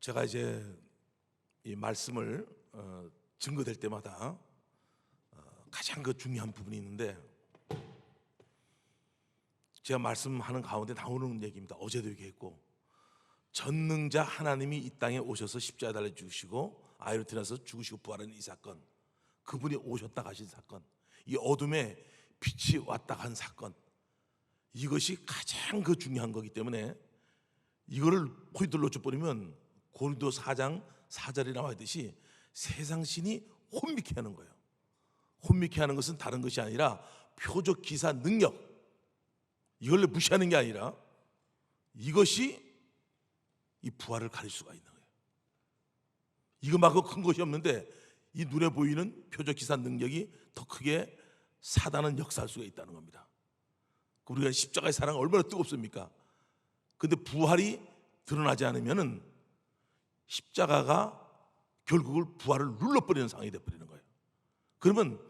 제가 이제 이 말씀을 증거될 때마다 가장 중요한 부분이 있는데, 제가 말씀하는 가운데 나오는 얘기입니다. 어제도 얘기했고, 전능자 하나님이 이 땅에 오셔서 십자가에 달려 죽으시고 아이로 태어나서 죽으시고 부활하는 이 사건, 그분이 오셨다 가신 사건, 이 어둠에 빛이 왔다 간 사건, 이것이 가장 중요한 거기 때문에 이거를 포인트를 놓쳐버리면 고린도 4장 4절에 나와 있듯이 세상 신이 혼미케 하는 거예요. 혼미케 하는 것은 다른 것이 아니라 표적 기사 능력, 이걸 무시하는 게 아니라 이것이 이 부활을 가릴 수가 있는 거예요. 이거 말고 큰 것이 없는데 이 눈에 보이는 표적 기사 능력이 더 크게 사단은 역사할 수가 있다는 겁니다. 우리가 십자가의 사랑이 얼마나 뜨겁습니까? 근데 부활이 드러나지 않으면은 십자가가 결국을 부활을 눌러버리는 상황이 되어버리는 거예요. 그러면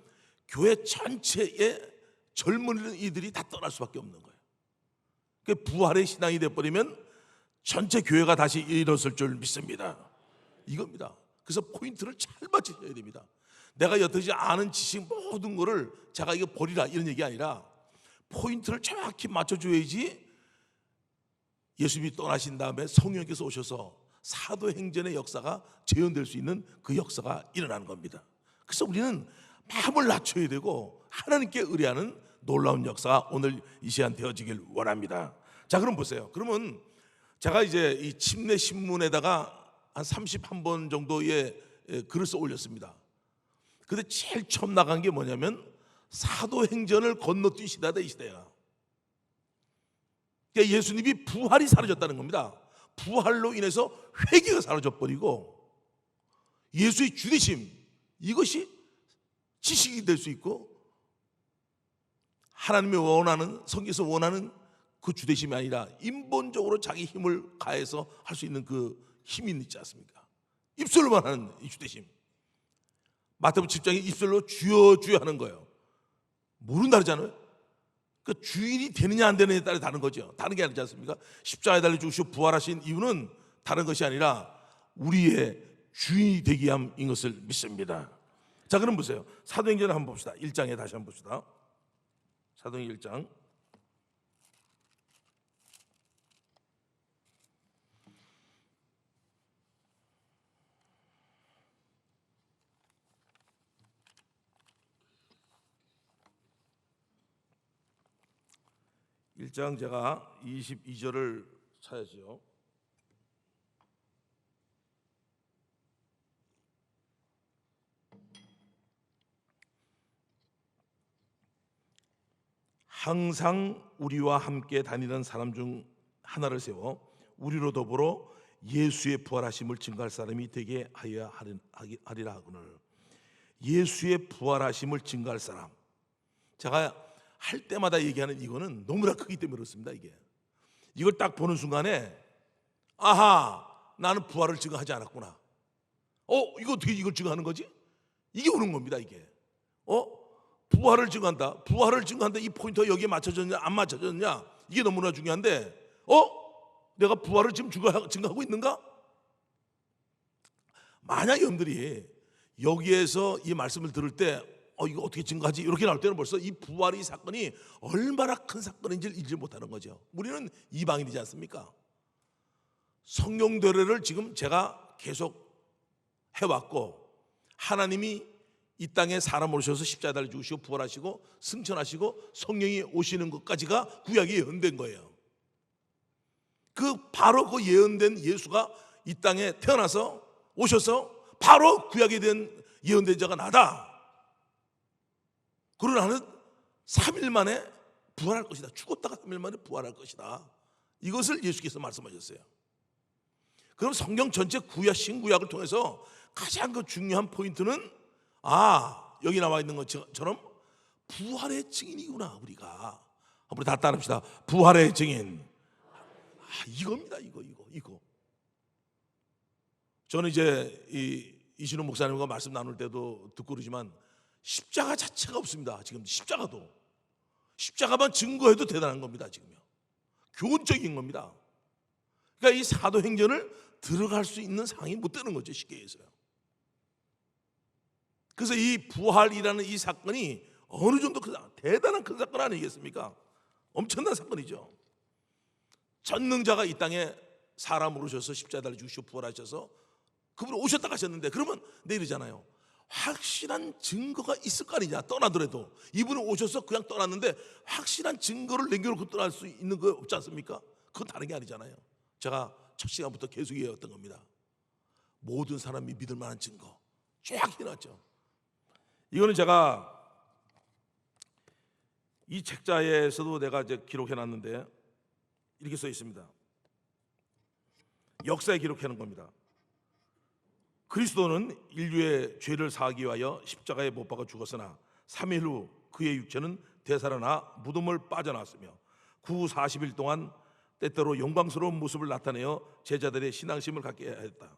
교회 전체의 젊은이들이 다 떠날 수밖에 없는 거예요. 그 부활의 신앙이 되어버리면 전체 교회가 다시 일어설 줄 믿습니다. 이겁니다. 그래서 포인트를 잘 맞추셔야 됩니다. 내가 여태까지 아는 지식 모든 거를 제가 이거 버리라 이런 얘기 아니라 포인트를 정확히 맞춰줘야지 예수님이 떠나신 다음에 성령께서 오셔서 사도행전의 역사가 재현될 수 있는 그 역사가 일어나는 겁니다. 그래서 우리는 마음을 낮춰야 되고 하나님께 의뢰하는 놀라운 역사가 오늘 이 시간 되어지길 원합니다. 자, 그럼 보세요. 그러면 제가 이제 이 침례 신문에다가 한 31번 정도의 글을 써 올렸습니다. 근데 제일 처음 나간 게 뭐냐면 사도행전을 건너뛴 시대다, 이 시대가. 그러니까 예수님이 부활이 사라졌다는 겁니다. 부활로 인해서 회개가 사라져버리고 예수의 주되심, 이것이 지식이 될 수 있고 하나님이 원하는, 성경에서 원하는 그 주되심이 아니라 인본적으로 자기 힘을 가해서 할 수 있는 그 힘이 있지 않습니까? 입술로만 하는 이 주되심. 마태복음 10장에 입술로 주여 주여 하는 거예요. 모르는 다르잖아요. 그 주인이 되느냐 안 되느냐에 따라 다른 거죠. 다른 게 아니지 않습니까? 십자가에 달려 죽으시고 부활하신 이유는 다른 것이 아니라 우리의 주인이 되기 위함인 것을 믿습니다. 자, 그럼 보세요. 사도행전을 한번 봅시다. 1장에 다시 한번 봅시다. 사도행전 1장. 제가 22절을 찾아야죠. 항상 우리와 함께 다니던 사람 중 하나를 세워 우리로 더불어 예수의 부활하심을 증거할 사람이 되게 하여야 하리라 하거늘. 예수의 부활하심을 증거할 사람. 제가 할 때마다 얘기하는 이거는 너무나 크기 때문에 그렇습니다. 이걸 딱 보는 순간에 아하, 나는 부활을 증거하지 않았구나. 이거 어떻게 이걸 증거하는 거지? 이게 오는 겁니다. 부활을 증거한다. 부활을 증거한다. 이 포인트가 여기에 맞춰졌냐 안 맞춰졌냐, 이게 너무나 중요한데 내가 부활을 지금 증거하고 있는가? 만약 여러분들이 여기에서 이 말씀을 들을 때 이거 어떻게 증거하지? 이렇게 나올 때는 벌써 이 부활의 사건이 얼마나 큰 사건인지를 잊지 못하는 거죠. 우리는 이방인이지 않습니까? 성령 되례를 지금 제가 계속 해왔고, 하나님이 이 땅에 사람 오셔서 십자가에 달려 죽으시고 부활하시고 승천하시고 성령이 오시는 것까지가 구약이 예언된 거예요. 바로 그 예언된 예수가 이 땅에 태어나서 오셔서 바로 구약에 대한 예언된 자가 나다. 그러나 나는 3일 만에 부활할 것이다. 죽었다가 3일 만에 부활할 것이다. 이것을 예수께서 말씀하셨어요. 그럼 성경 전체 구약 신구약을 통해서 가장 중요한 포인트는 여기 나와 있는 것처럼 부활의 증인이구나. 우리가 한번 다 따라합시다. 부활의 증인. 이겁니다. 이거. 저는 이제 이신우 목사님과 말씀 나눌 때도 듣고 그러지만 십자가 자체가 없습니다. 지금 십자가만 증거해도 대단한 겁니다. 지금요. 교훈적인 겁니다. 그러니까 이 사도행전을 들어갈 수 있는 상황이 못 되는 거죠, 쉽게 해서요. 그래서 이 부활이라는 이 사건이 어느 정도 대단한 큰 사건 아니겠습니까? 엄청난 사건이죠. 전능자가 이 땅에 사람으로 오셔서 십자가를 죽으시고 부활하셔서 그분이 오셨다 가셨는데, 그러면 내리잖아요. 확실한 증거가 있을 거 아니냐. 떠나더라도 이분이 오셔서 그냥 떠났는데 확실한 증거를 남겨놓고 떠날 수 있는 거 없지 않습니까? 그건 다른 게 아니잖아요. 제가 첫 시간부터 계속 얘기했던 겁니다. 모든 사람이 믿을 만한 증거 쫙 해놨죠. 이거는 제가 이 책자에서도 내가 이제 기록해놨는데 이렇게 써 있습니다. 역사에 기록하는 겁니다. 그리스도는 인류의 죄를 사하기 위하여 십자가에 못 박아 죽었으나 3일 후 그의 육체는 되살아나 무덤을 빠져나왔으며 구 40일 동안 때때로 영광스러운 모습을 나타내어 제자들의 신앙심을 갖게 하였다.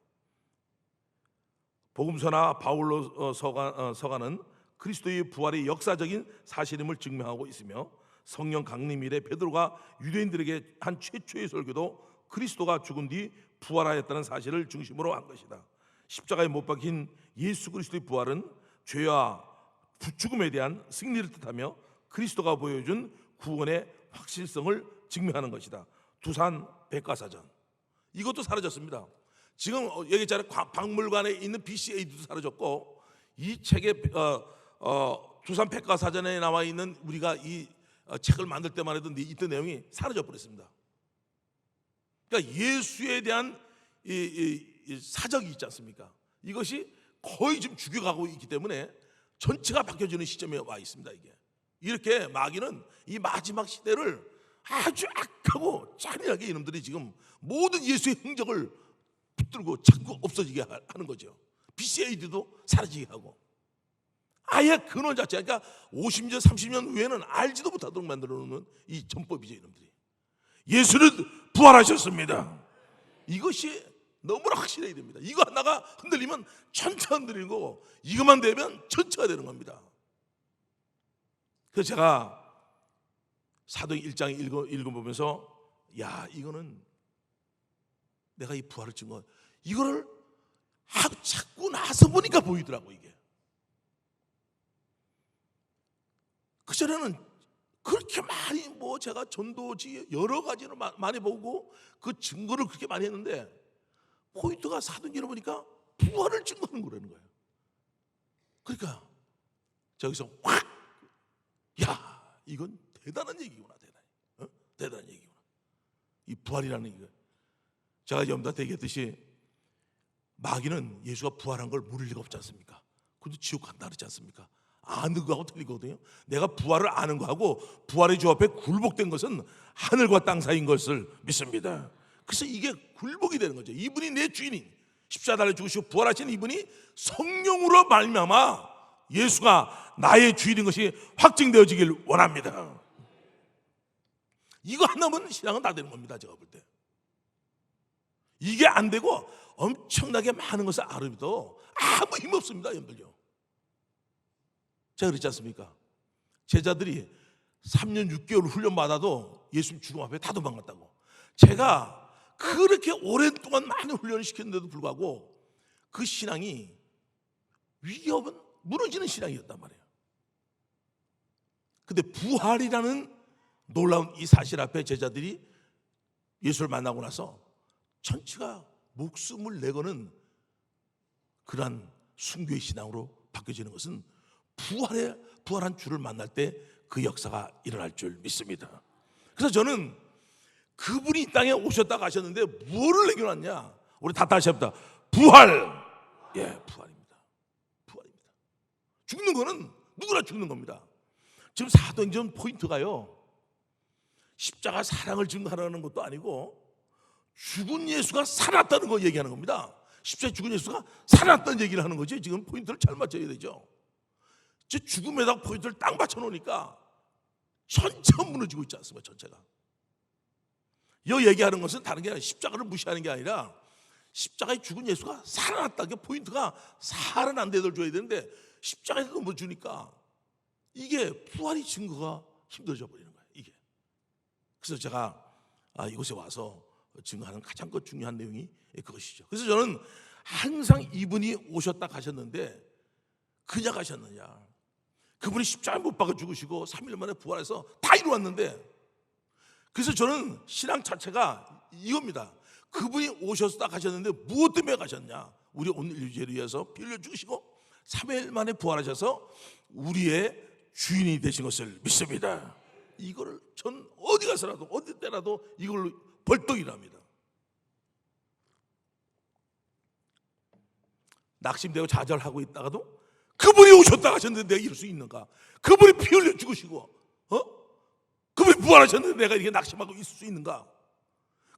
복음서나 바울로 서가는 그리스도의 부활이 역사적인 사실임을 증명하고 있으며 성령 강림 이래 베드로가 유대인들에게 한 최초의 설교도 그리스도가 죽은 뒤 부활하였다는 사실을 중심으로 한 것이다. 십자가에 못 박힌 예수 그리스도의 부활은 죄와 죽음에 대한 승리를 뜻하며 그리스도가 보여준 구원의 확실성을 증명하는 것이다. 두산 백과사전, 이것도 사라졌습니다. 지금 얘기했잖아요. 박물관에 있는 BCA도 사라졌고, 이 책에 두산 백과사전에 나와 있는 우리가 이 책을 만들 때만 해도 있던 내용이 사라져 버렸습니다. 그러니까 예수에 대한 이 사적이 있지 않습니까? 이것이 거의 지금 죽여가고 있기 때문에 전체가 바뀌어지는 시점에 와 있습니다. 이렇게 마귀는 이 마지막 시대를 아주 악하고 잔인하게 이놈들이 지금 모든 예수의 흔적을 붙들고 자꾸 없어지게 하는 거죠. BCA도 사라지게 하고, 아예 근원 자체, 그러니까 50년 30년 후에는 알지도 못하도록 만들어 놓는 이 전법이죠. 이놈들이 예수는 부활하셨습니다. 이것이 너무나 확실해야 됩니다. 이거 하나가 흔들리면 전체가 흔들리는 거고, 이것만 되면 전체가 되는 겁니다. 그래서 제가 사도행 1장 읽어보면서, 야, 이거는 내가 이 부활을 증거, 이거를 하고 찾고 나서 보니까 보이더라고. 이게 그전에는 그렇게 많이 제가 전도지 여러 가지를 많이 보고 그 증거를 그렇게 많이 했는데, 포인트가 사도행을 보니까 부활을 증거하는 거라는 거예요. 그러니까 저기서 확, 야, 이건 대단한 얘기구나. 대단한 얘기구나. 이 부활이라는 얘기가, 제가 염다 얘기했듯이 마귀는 예수가 부활한 걸 모를 리가 없지 않습니까? 근데 지옥 간다 그러지 않습니까? 아는 거하고 틀리거든요. 내가 부활을 아는 거하고 부활의 주 앞에 굴복된 것은 하늘과 땅 사이인 것을 믿습니다. 그래서 이게 굴복이 되는 거죠. 이분이 내 주인인, 십자가를 죽으시고 부활하신 이분이 성령으로 말미암아 예수가 나의 주인인 것이 확증되어지길 원합니다. 이거 하나면 신앙은 다 되는 겁니다. 제가 볼 때 이게 안 되고 엄청나게 많은 것을 알아도 아무 힘 없습니다. 여러분들요, 제가 그랬지 않습니까? 제자들이 3년 6개월 훈련 받아도 예수님 죽음 앞에 다 도망갔다고. 제가 그렇게 오랜 동안 많은 훈련을 시켰는데도 불구하고 그 신앙이 위협은 무너지는 신앙이었단 말이에요. 근데 부활이라는 놀라운 이 사실 앞에 제자들이 예수를 만나고 나서 전체가 목숨을 내거는 그러한 순교의 신앙으로 바뀌어지는 것은 부활한 주를 만날 때 그 역사가 일어날 줄 믿습니다. 그래서 저는 그분이 이 땅에 오셨다 가셨는데 뭐를 남겨놨냐? 우리 다 다시 합니다. 부활. 예, 부활입니다. 부활입니다. 죽는 거는 누구나 죽는 겁니다. 지금 사도행전 포인트가요, 십자가 사랑을 증거하라는 것도 아니고 죽은 예수가 살았다는 거 얘기하는 겁니다. 십자가에 죽은 예수가 살았다는 얘기를 하는 거지. 지금 포인트를 잘 맞춰야 되죠. 제 죽음에다 포인트를 딱 맞춰 놓으니까 전체가 무너지고 있지 않습니까? 전체가. 이 얘기하는 것은 다른 게 아니라 십자가를 무시하는 게 아니라 십자가에 죽은 예수가 살아났다. 그 포인트가 살아난 데들 줘야 되는데 십자가에서 뭐 주니까 이게 부활이 증거가 힘들어져 버리는 거예요. 이게. 그래서 제가 이곳에 와서 증거하는 가장 중요한 내용이 그것이죠. 그래서 저는 항상 이분이 오셨다 가셨는데 그냥 가셨느냐, 그분이 십자가에 못 박아 죽으시고 3일 만에 부활해서 다 이루었는데, 그래서 저는 신앙 자체가 이겁니다. 그분이 오셨다 가셨는데 무엇 때문에 가셨냐? 우리 오늘 인류를 위해서 피 흘려 죽으시고 3일 만에 부활하셔서 우리의 주인이 되신 것을 믿습니다. 이거를 전 어디 가서라도 어디 때라도 이걸로 벌떡 일합니다. 낙심되고 좌절하고 있다가도 그분이 오셨다 가셨는데 내가 이럴 수 있는가? 그분이 피 흘려 죽으시고 그분이 부활하셨는데 내가 이렇게 낙심하고 있을 수 있는가?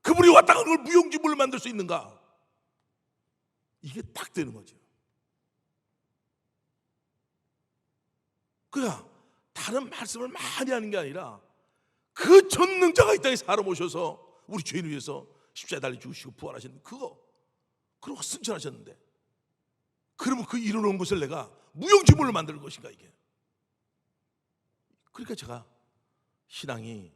그분이 왔다 가는 걸 무용지물로 만들 수 있는가? 이게 딱 되는 거죠. 그러니까 다른 말씀을 많이 하는 게 아니라 그 전능자가 이 땅에 사람 오셔서 우리 죄인을 위해서 십자가에 달려 죽으시고 부활하셨는데 그거 승천하셨는데, 그러면 그 이루어놓은 것을 내가 무용지물로 만들 것인가 이게. 그러니까 제가 신앙이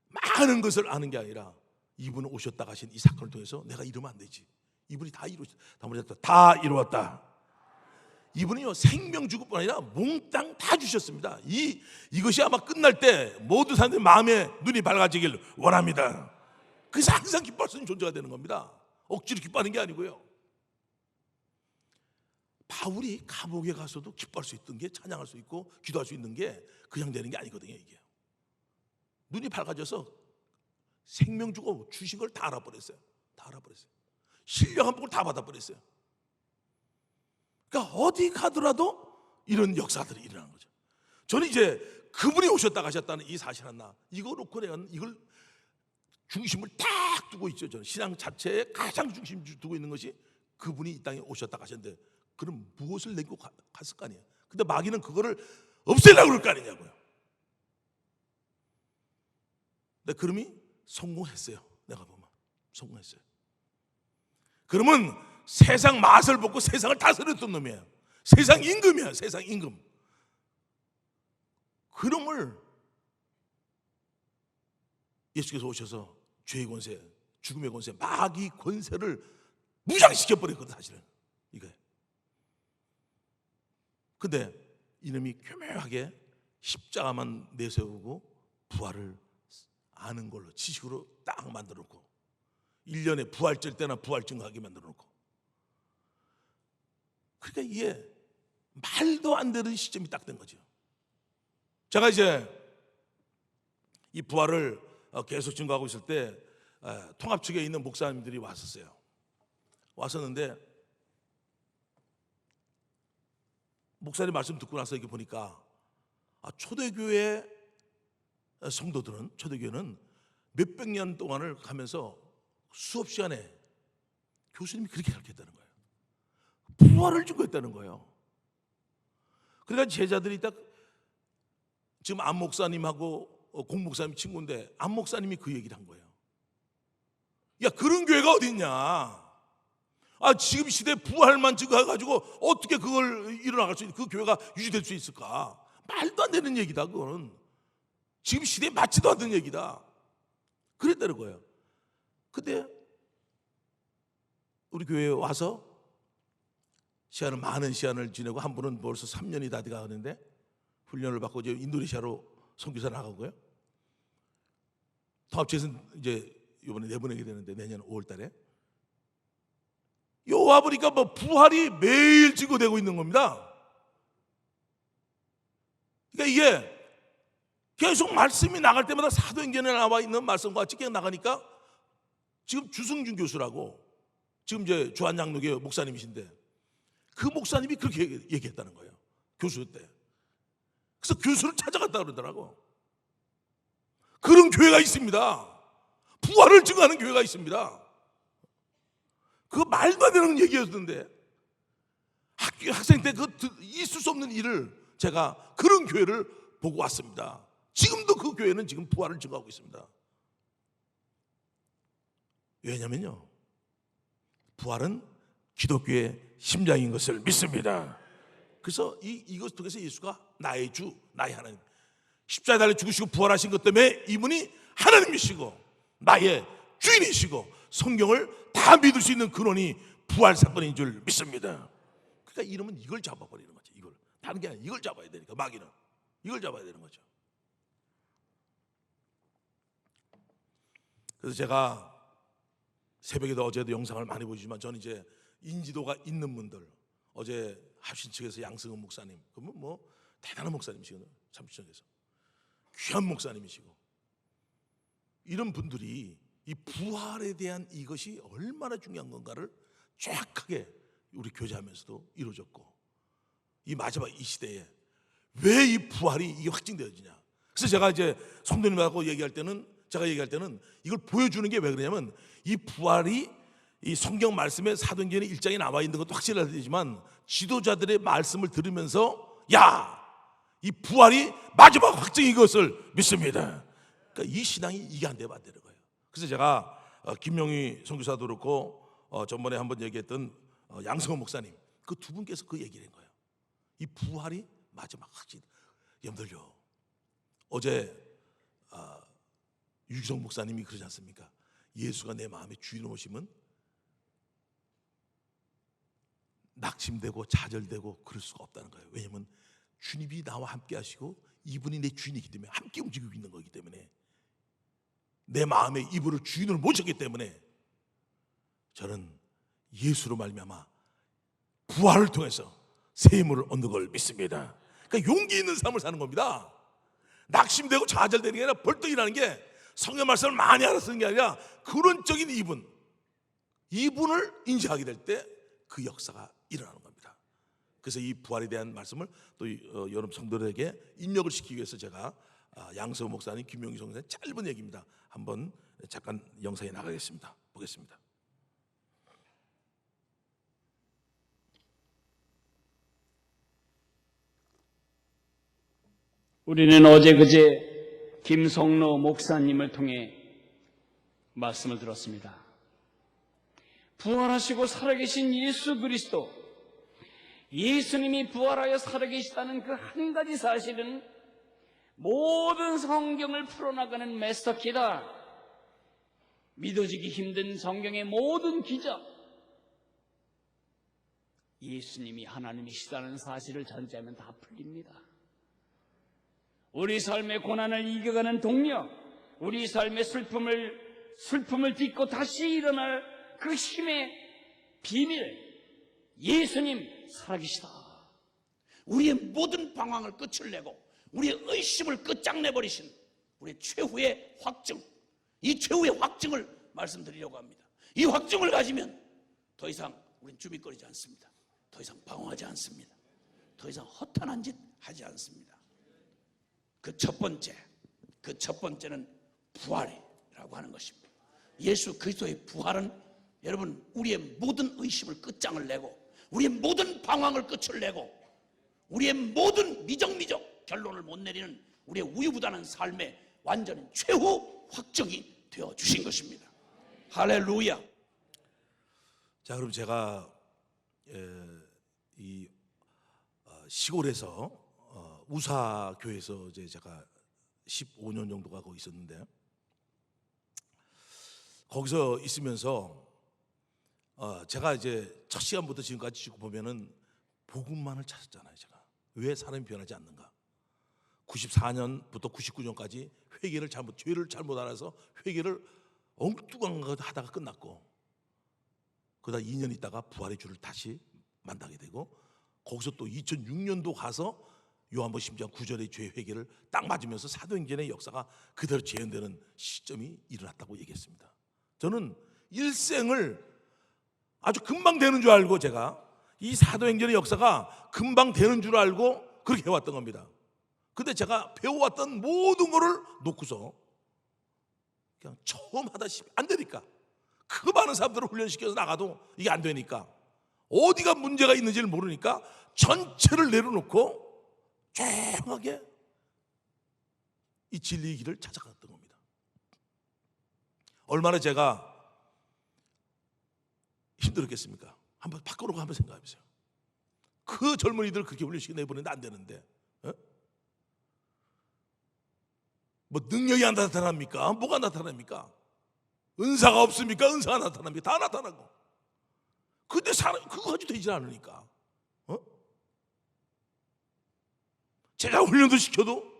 많은 것을 아는 게 아니라 이분은 오셨다 가신 이 사건을 통해서 내가 이러면 안 되지. 이분이 다 이루었다. 다 이루었다. 이분은요 생명 주고 뿐 아니라 몽땅 다 주셨습니다. 이것이 아마 끝날 때 모든 사람들의 마음에 눈이 밝아지길 원합니다. 그래서 항상 기뻐할 수 있는 존재가 되는 겁니다. 억지로 기뻐하는 게 아니고요. 바울이 감옥에 가서도 기뻐할 수 있던 게, 찬양할 수 있고 기도할 수 있는 게 그냥 되는 게 아니거든요. 이게 눈이 밝아져서 생명 주고 주신 걸 다 알아버렸어요. 다 알아버렸어요. 신령 한 복을 다 받아버렸어요. 그러니까 어디 가더라도 이런 역사들이 일어나는 거죠. 저는 이제 그분이 오셨다 가셨다는 이 사실 하나, 이거 놓고 내가 이걸 중심을 딱 두고 있죠. 저는 신앙 자체에 가장 중심 두고 있는 것이 그분이 이 땅에 오셨다 가셨는데, 그럼 무엇을 내고 갔을 거 아니에요. 근데 마귀는 그거를 없애려고 그럴 거 아니냐고요. 근데 그럼이 성공했어요. 내가 보면 성공했어요. 그러면 세상 맛을 보고 세상을 다스렸던 놈이에요. 세상 임금이야. 세상 임금. 그놈을 예수께서 오셔서 죄의 권세, 죽음의 권세, 마귀 권세를 무장시켜버렸거든 사실은 이거예요. 근데 이놈이 교묘하게 십자가만 내세우고 부활을 아는 걸로 지식으로 딱 만들어 놓고 1년에 부활절 때나 부활 증거하게 만들어 놓고, 그러니까 이게 말도 안 되는 시점이 딱 된 거죠. 제가 이제 이 부활을 계속 증거하고 있을 때 통합 측에 있는 목사님들이 왔었는데 목사님 말씀 듣고 나서 이렇게 보니까 초대교회 성도들은, 초대교회는 몇백 년 동안을 가면서 수업 시간에 교수님이 그렇게 가르쳤다는 거예요. 부활을 증거했다는 거예요. 그러니까 제자들이 딱 지금 안 목사님하고 공 목사님 친구인데 안 목사님이 그 얘기를 한 거예요. 야, 그런 교회가 어디 있냐? 지금 시대에 부활만 증거해가지고 어떻게 그걸 일어나갈 수 있는, 그 교회가 유지될 수 있을까? 말도 안 되는 얘기다. 그거는 지금 시대에 맞지도 않는 얘기다. 그랬다는 거예요. 근데 우리 교회에 와서 많은 시간을 지내고, 한 분은 벌써 3년이 다 돼가는데 훈련을 받고 이제 인도네시아로 선교사 나가고요. 통합체에서는 이제 이번에 내보내게 되는데 내년 5월달에 요 와보니까 뭐 부활이 매일 증거되고 있는 겁니다. 그러니까 이게 계속 말씀이 나갈 때마다 사도행전에 나와 있는 말씀과 같이 그냥 나가니까, 지금 주승준 교수라고 지금 이제 주한장로교 목사님이신데 그 목사님이 그렇게 얘기했다는 거예요. 교수 때. 그래서 교수를 찾아갔다 그러더라고. 그런 교회가 있습니다. 부활을 증거하는 교회가 있습니다. 그거 말도 안 되는 얘기였는데, 학생 때 그 있을 수 없는 일을 제가 그런 교회를 보고 왔습니다. 지금도 그 교회는 지금 부활을 증거하고 있습니다. 왜냐면요, 부활은 기독교의 심장인 것을 믿습니다. 그래서 이것을 통해서 예수가 나의 주, 나의 하나님, 십자가에 달려 죽으시고 부활하신 것 때문에 이분이 하나님이시고 나의 주인이시고 성경을 다 믿을 수 있는 근원이 부활 사건인 줄 믿습니다. 그러니까 이러면 이걸 잡아버리는 거죠. 이걸 다른 게 아니라 이걸 잡아야 되니까 마귀는 이걸 잡아야 되는 거죠. 그래서 제가 새벽에도 어제도 영상을 많이 보시지만 저는 이제 인지도가 있는 분들, 어제 합신 측에서 양승은 목사님, 그러면 뭐 대단한 목사님이시거든요. 참치천에서 귀한 목사님이시고, 이런 분들이 이 부활에 대한 이것이 얼마나 중요한 건가를 정확하게 우리 교제하면서도 이루어졌고, 이 마지막 이 시대에 왜 이 부활이 이게 확증되어지냐. 그래서 제가 이제 성도님하고 얘기할 때는 이걸 보여주는 게 왜 그러냐면, 이 부활이 이 성경 말씀에 사도행전의 1장에 나와 있는 것도 확실하지만 지도자들의 말씀을 들으면서 야, 이 부활이 마지막 확증인 것을 믿습니다. 그러니까 이 신앙이 이게 안 되면 안 되는 거예요. 그래서 제가 김명희 선교사도 그렇고 전번에 한번 얘기했던 양성호 목사님, 그 두 분께서 그 얘기를 한 거예요. 이 부활이 마지막 확증. 여러분들요, 어제 유기성 목사님이 그러지 않습니까? 예수가 내 마음의 주인을 오시면 낙심되고 좌절되고 그럴 수가 없다는 거예요. 왜냐하면 주님이 나와 함께 하시고 이분이 내 주인이기 때문에 함께 움직이고 있는 거기 때문에, 내 마음에 이분을 주인으로 모셨기 때문에 저는 예수로 말미암아 부활을 통해서 새 힘을 얻는 걸 믿습니다. 그러니까 용기 있는 삶을 사는 겁니다. 낙심되고 좌절되는 게 아니라 벌떡 일어나는 게, 성경 말씀을 많이 알아쓰는 게 아니라 근원적인 이분을 인지하게 될 때 그 역사가 일어나는 겁니다. 그래서 이 부활에 대한 말씀을 또 여러분 성도들에게 입력을 시키기 위해서 제가 양서우 목사님, 김용희 성사님 짧은 얘기입니다. 한번 잠깐 영상에 나가겠습니다. 보겠습니다. 우리는 어제 그제 김성로 목사님을 통해 말씀을 들었습니다. 부활하시고 살아계신 예수 그리스도, 예수님이 부활하여 살아계시다는 그 한 가지 사실은 모든 성경을 풀어나가는 메스터키다. 믿어지기 힘든 성경의 모든 기적, 예수님이 하나님이시다는 사실을 전제하면 다 풀립니다. 우리 삶의 고난을 이겨가는 동력, 우리 삶의 슬픔을 딛고 다시 일어날 그 힘의 비밀, 예수님 살아계시다. 우리의 모든 방황을 끝을 내고 우리의 의심을 끝장내버리신 우리의 최후의 확증, 이 최후의 확증을 말씀드리려고 합니다. 이 확증을 가지면 더 이상 우리는 주눅거리지 않습니다. 더 이상 방황하지 않습니다. 더 이상 허탄한 짓 하지 않습니다. 그 첫 번째는 부활이라고 하는 것입니다. 예수 그리스도의 부활은 여러분, 우리의 모든 의심을 끝장을 내고, 우리의 모든 방황을 끝을 내고, 우리의 모든 미적미적 결론을 못 내리는 우리의 우유부단한 삶의 완전한 최후 확정이 되어 주신 것입니다. 할렐루야. 자, 그럼 제가 이 시골에서 우사교에서 이제 제가 15년 정도 가고 있었는데, 거기서 있으면서 제가 이제 첫 시간부터 지금까지 쭉 보면은 복음만을 찾았잖아요. 제가 왜 사람이 변하지 않는가? 94년부터 99년까지 죄를 잘못 알아서 회개를 엉뚱한 것 하다가 끝났고, 그러다 2년 있다가 부활의 주를 다시 만나게 되고, 거기서 또 2006년도 가서 요한복음 10장 9절의 죄 회개를 딱 맞으면서 사도행전의 역사가 그대로 재현되는 시점이 일어났다고 얘기했습니다. 저는 일생을 아주 금방 되는 줄 알고, 제가 이 사도행전의 역사가 금방 되는 줄 알고 그렇게 해왔던 겁니다. 근데 제가 배워왔던 모든 거를 놓고서 그냥 처음 하다시피 안 되니까, 그 많은 사람들을 훈련시켜서 나가도 이게 안 되니까, 어디가 문제가 있는지를 모르니까 전체를 내려놓고 조용하게 이 진리의 길을 찾아갔던 겁니다. 얼마나 제가 힘들었겠습니까? 한번 밖으로 한번 생각해 보세요. 그 젊은이들 그렇게 훈련시켜 내보내는데 안 되는데, 뭐 능력이 안 나타납니까? 뭐가 나타납니까? 은사가 없습니까? 은사가 나타납니까? 다 나타나고. 근데 사람 그거 가지고 되지 않으니까. 제가 훈련도 시켜도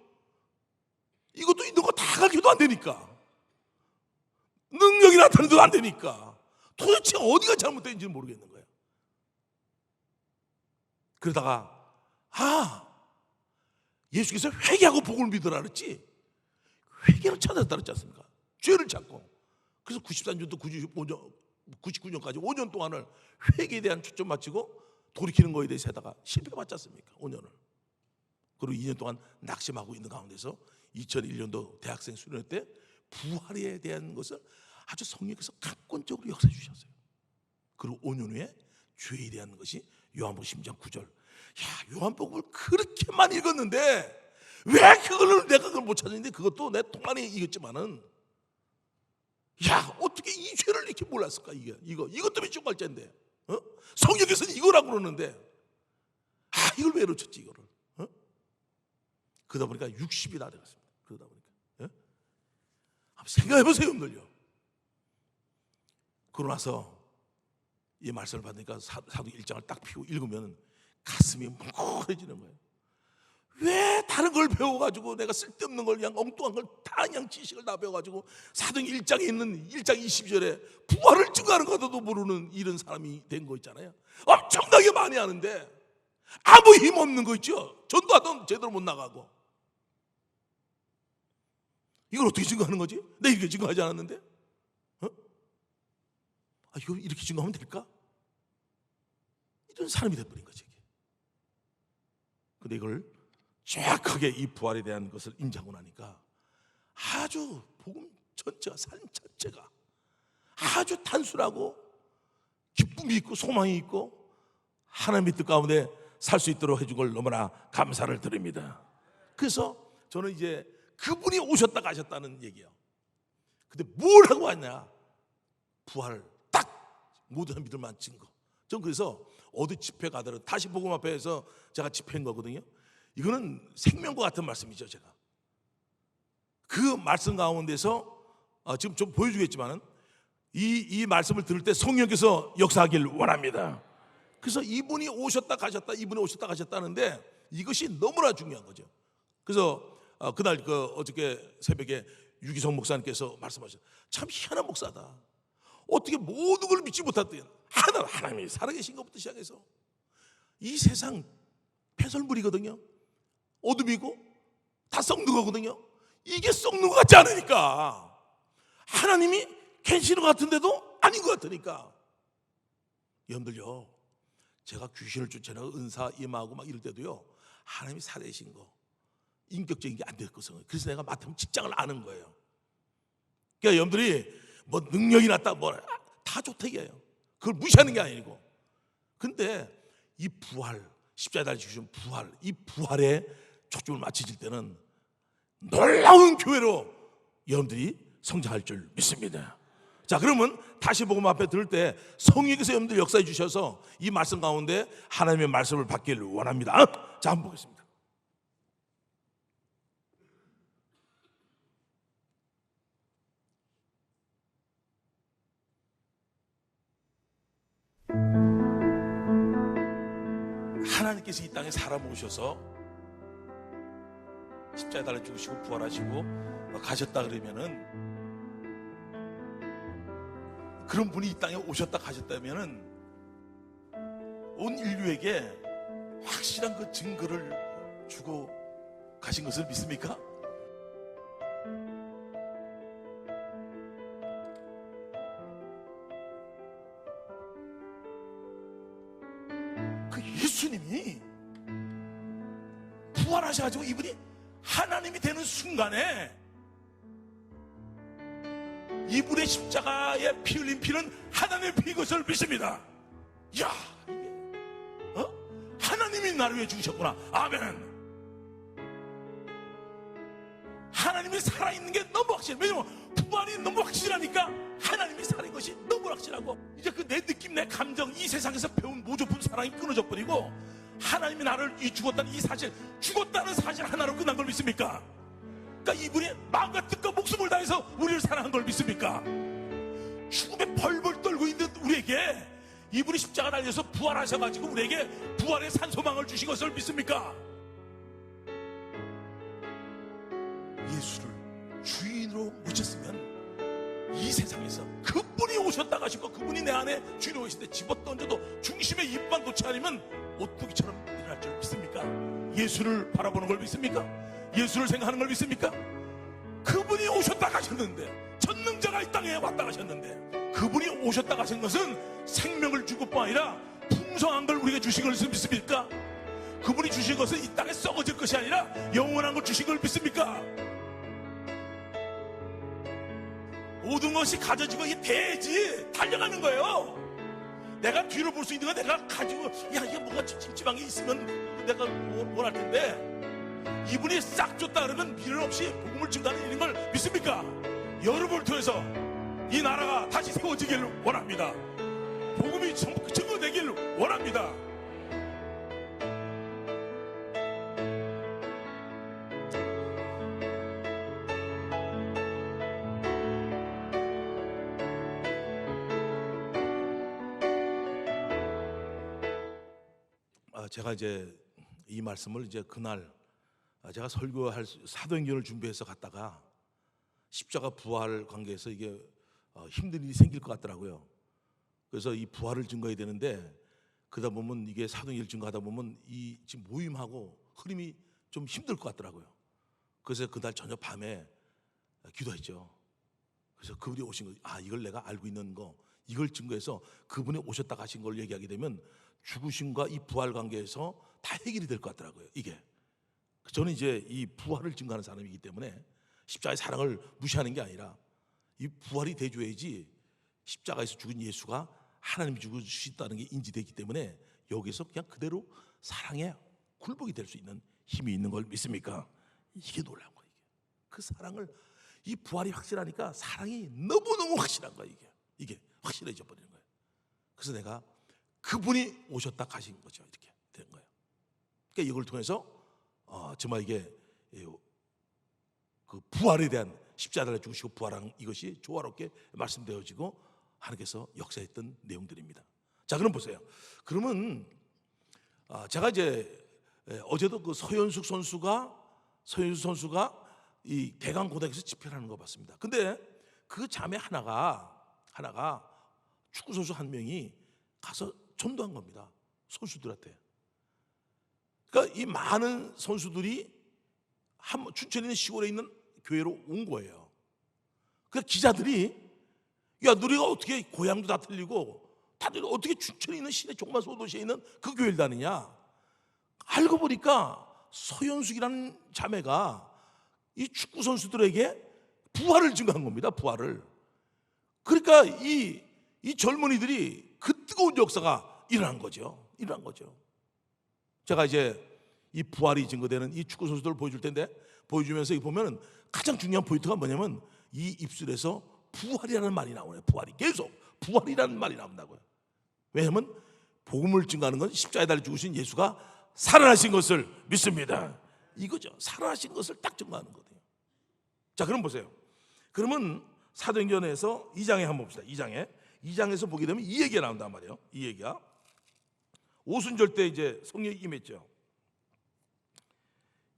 이것도 있는 거 다 가르쳐도 안 되니까. 능력이 나타나도 안 되니까. 도대체 어디가 잘못된지는 모르겠는 거예요. 그러다가 예수께서 회개하고 복을 믿으라 그랬지. 회개를 찾았다 그랬지 않습니까? 죄를 찾고. 그래서 94년부터 99년까지 5년 동안을 회개에 대한 초점 맞추고 돌이키는 거에 대해서 하다가 실패받지 않습니까? 5년을. 그리고 2년 동안 낙심하고 있는 가운데서 2001년도 대학생 수련 때 부활에 대한 것을 아주 성령께서 강권적으로 역사해 주셨어요. 그리고 5년 후에 죄에 대한 것이 요한복음 10장 9절. 요한복음을 그렇게 많이 읽었는데 왜 그걸 내가 그걸 못 찾았는데, 그것도 내 동안에 읽었지만은 어떻게 이 죄를 이렇게 몰랐을까? 이것 때문에 쪽팔죄인데 성경에서는 이거라고 그러는데 이걸 왜 놓쳤지 이거를? 그러다 보니까 60이 다 되었습니다. 그러다 보니까 한번 생각해 보세요, 여러분들요. 그러고 나서 이 말씀을 받으니까 사도 1장을 딱 펴고 읽으면 가슴이 뭉클해지는 거예요. 왜 다른 걸 배워가지고 내가 쓸데없는 걸 그냥 엉뚱한 걸 다 그냥 지식을 다 배워가지고 사도행 1장에 있는 1장 20절에 부활을 증거하는 것도 모르는 이런 사람이 된 거 있잖아요. 엄청나게 많이 하는데 아무 힘 없는 거 있죠. 전도하던 제대로 못 나가고. 이걸 어떻게 증거하는 거지? 내가 이렇게 증거하지 않았는데? 이거 이렇게 증거하면 될까? 이런 사람이 돼버린 거지. 근데 이걸 정확하게 이 부활에 대한 것을 인지하고 나니까 아주 복음 전체가, 삶 전체가 아주 단순하고 기쁨이 있고 소망이 있고 하나님의 뜻 가운데 살 수 있도록 해준 걸 너무나 감사를 드립니다. 그래서 저는 이제 그분이 오셨다 가셨다는 얘기예요. 근데 뭘 하고 왔냐? 부활을 딱 모든 믿을 만한 증거. 전 그래서 어디 집회 가더라도 다시 복음 앞에서 제가 집회한 거거든요. 이거는 생명과 같은 말씀이죠. 제가 그 말씀 가운데서 지금 좀 보여주겠지만은 이 말씀을 들을 때 성령께서 역사하길 원합니다. 그래서 이분이 오셨다 가셨다, 이분이 오셨다 가셨다는데 이것이 너무나 중요한 거죠. 그래서 그날 어저께 새벽에 유기성 목사님께서 말씀하셨어요. 참 희한한 목사다. 어떻게 모든 걸 믿지 못했더니 하나님이 살아계신 것부터 시작해서 이 세상 폐설물이거든요. 어둠이고 다 썩는 거거든요. 이게 썩는 것 같지 않으니까 하나님이 계시는 것 같은데도 아닌 것 같으니까. 여러분들요, 제가 귀신을 쫓아내고 은사 임하고 막 이럴 때도요, 하나님이 살아계신 거, 인격적인 게 안 됐거든요. 그래서 내가 맡으면 직장을 아는 거예요. 그러니까 여러분들이 뭐 능력이 났다 다 좋다 이게요. 그걸 무시하는 게 아니고. 근데 이 부활, 십자가에 달려 주신 부활, 이 부활에 초점을 맞춰질 때는 놀라운 교회로 여러분들이 성장할 줄 믿습니다. 자, 그러면 다시 복음 앞에 들을 때 성령께서 여러분들 역사해 주셔서 이 말씀 가운데 하나님의 말씀을 받기를 원합니다. 자, 한번 보겠습니다. 하나님께서 이 땅에 사람 오셔서 십자가에 달려 죽으시고 부활하시고 가셨다 그러면은, 그런 분이 이 땅에 오셨다 가셨다면은 온 인류에게 확실한 그 증거를 주고 가신 것을 믿습니까? 그 예수님이 부활하셔가지고 이분이 하나님이 되는 순간에 이분의 십자가에 피 흘린 피는 하나님의 피인 것을 믿습니다. 야, 이게 하나님이 나를 위해 죽으셨구나. 아멘. 하나님이 살아있는 게 너무 확실해. 왜냐면 부활이 너무 확실하니까 하나님이 살아있는 것이 너무 확실하고, 이제 그 내 느낌, 내 감정, 이 세상에서 배운 모조품 사랑이 끊어져 버리고 하나님이 나를 죽었다는 이 사실, 죽었다는 사실 하나로 끝난 걸 믿습니까? 그러니까 이분이 마음과 뜻과 목숨을 다해서 우리를 사랑한 걸 믿습니까? 죽음에 벌벌 떨고 있는 우리에게 이분이 십자가 달려서 부활하셔가지고 우리에게 부활의 산소망을 주신 것을 믿습니까? 예수를 주인으로 모셨으면 이 세상에서 그분이 오셨다 가시고 그분이 내 안에 주인으로 계실 때 집어던져도 중심에 입만 놓지 않으면 오뚜기처럼 일어날 줄 믿습니까? 예수를 바라보는 걸 믿습니까? 예수를 생각하는 걸 믿습니까? 그분이 오셨다 가셨는데, 전능자가 이 땅에 왔다 가셨는데, 그분이 오셨다 가신 것은 생명을 줄 것뿐 아니라 풍성한 걸 우리에게 주신 것을 믿습니까? 그분이 주신 것은 이 땅에 썩어질 것이 아니라 영원한 걸 주신 걸 믿습니까? 모든 것이 가져지고 이게 돼야지 달려가는 거예요. 내가 뒤로 볼 수 있는 거 내가 가지고, 야, 이게 뭔가 찜찜한 게 있으면 내가 원할 텐데, 이분이 싹 줬다 그러면 미련 없이 복음을 증가하는 일인 걸 믿습니까? 여러분을 통해서 이 나라가 다시 세워지길 원합니다. 복음이 증거되길 원합니다. 제가 이제 이 말씀을 이제 그날 제가 설교할 사도행전을 준비해서 갔다가 십자가 부활 관계에서 이게 힘든 일이 생길 것 같더라고요. 그래서 이 부활을 증거해야 되는데, 그러다 보면 이게 사도행전을 증거하다 보면 이 지금 모임하고 흐름이 좀 힘들 것 같더라고요. 그래서 그날 저녁 밤에 기도했죠. 그래서 그분이 오신 거, 이걸 내가 알고 있는 거, 이걸 증거해서 그분이 오셨다 가신 걸 얘기하게 되면 죽으심과 이 부활 관계에서 다 해결이 될 것 같더라고요. 이게 저는 이제 이 부활을 증거하는 사람이기 때문에 십자가의 사랑을 무시하는 게 아니라 이 부활이 돼줘야지 십자가에서 죽은 예수가 하나님이 죽으셨다는 게 인지되기 때문에 여기서 그냥 그대로 사랑의 굴복이 될 수 있는 힘이 있는 걸 믿습니까? 이게 놀라운 거예요. 그 사랑을, 이 부활이 확실하니까 사랑이 너무너무 확실한 거예요. 이게 확실해져 버리는 거예요. 그래서 내가 그분이 오셨다 가신 거죠. 이렇게 된 거예요. 그러니까 이걸 통해서 정말 이게 그 부활에 대한, 십자가를 죽으시고 부활한 이것이 조화롭게 말씀되어지고 하나님께서 역사했던 내용들입니다. 자, 그럼 보세요. 그러면 제가 이제 어제도 그 서현숙 선수가 이 대강고등학교에서 집회를 하는 거 봤습니다. 근데 그 자매 하나가 축구 선수 한 명이 가서 전도한 겁니다. 선수들한테. 그러니까 이 많은 선수들이 춘천에 있는 시골에 있는 교회로 온 거예요. 그러니까 기자들이, 야, 너희가 어떻게 고향도 다 틀리고 다들 어떻게 춘천에 있는 시내 조그만 소도시에 있는 그 교회를 다니냐? 알고 보니까 서현숙이라는 자매가 이 축구 선수들에게 부활을 증거한 겁니다. 부활을. 그러니까 이 젊은이들이 그 뜨거운 역사가 일어난 거죠. 제가 이제 이 부활이 증거되는 이 축구 선수들을 보여줄 텐데, 보여주면서 이 보면은 가장 중요한 포인트가 뭐냐면 이 입술에서 부활이라는 말이 나오네요. 부활이 계속 부활이라는 말이 나온다고요. 왜냐하면 복음을 증거하는 건 십자가에 달려 죽으신 예수가 살아나신 것을 믿습니다. 이거죠. 살아나신 것을 딱 증거하는 거예요. 자, 그럼 보세요. 그러면 사도행전에서 2장에 한번 봅시다. 2장에서 보게 되면 이 얘기가 나온단 말이에요. 이 얘기가 오순절 때 이제 성령이 임했죠.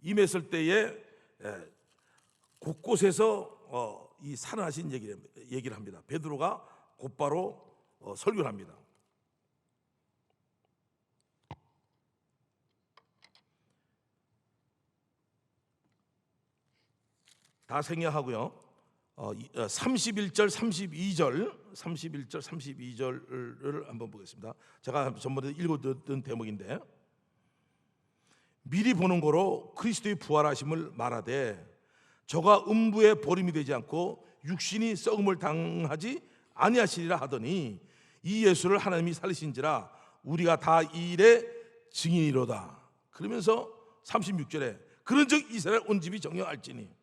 임했을 때에 곳곳에서 이 살아나신 얘기를 합니다. 베드로가 곧바로 설교를 합니다. 다 생략하고요. 31절, 32절을 한번 보겠습니다. 제가 전번에 읽었던 대목인데, 미리 보는 거로 그리스도의 부활하심을 말하되 저가 음부에 버림이 되지 않고 육신이 썩음을 당하지 아니하시리라 하더니 이 예수를 하나님이 살리신지라 우리가 다 이 일의 증인이로다. 그러면서 36절에 그런즉 이스라엘 온 집이 정녕 알지니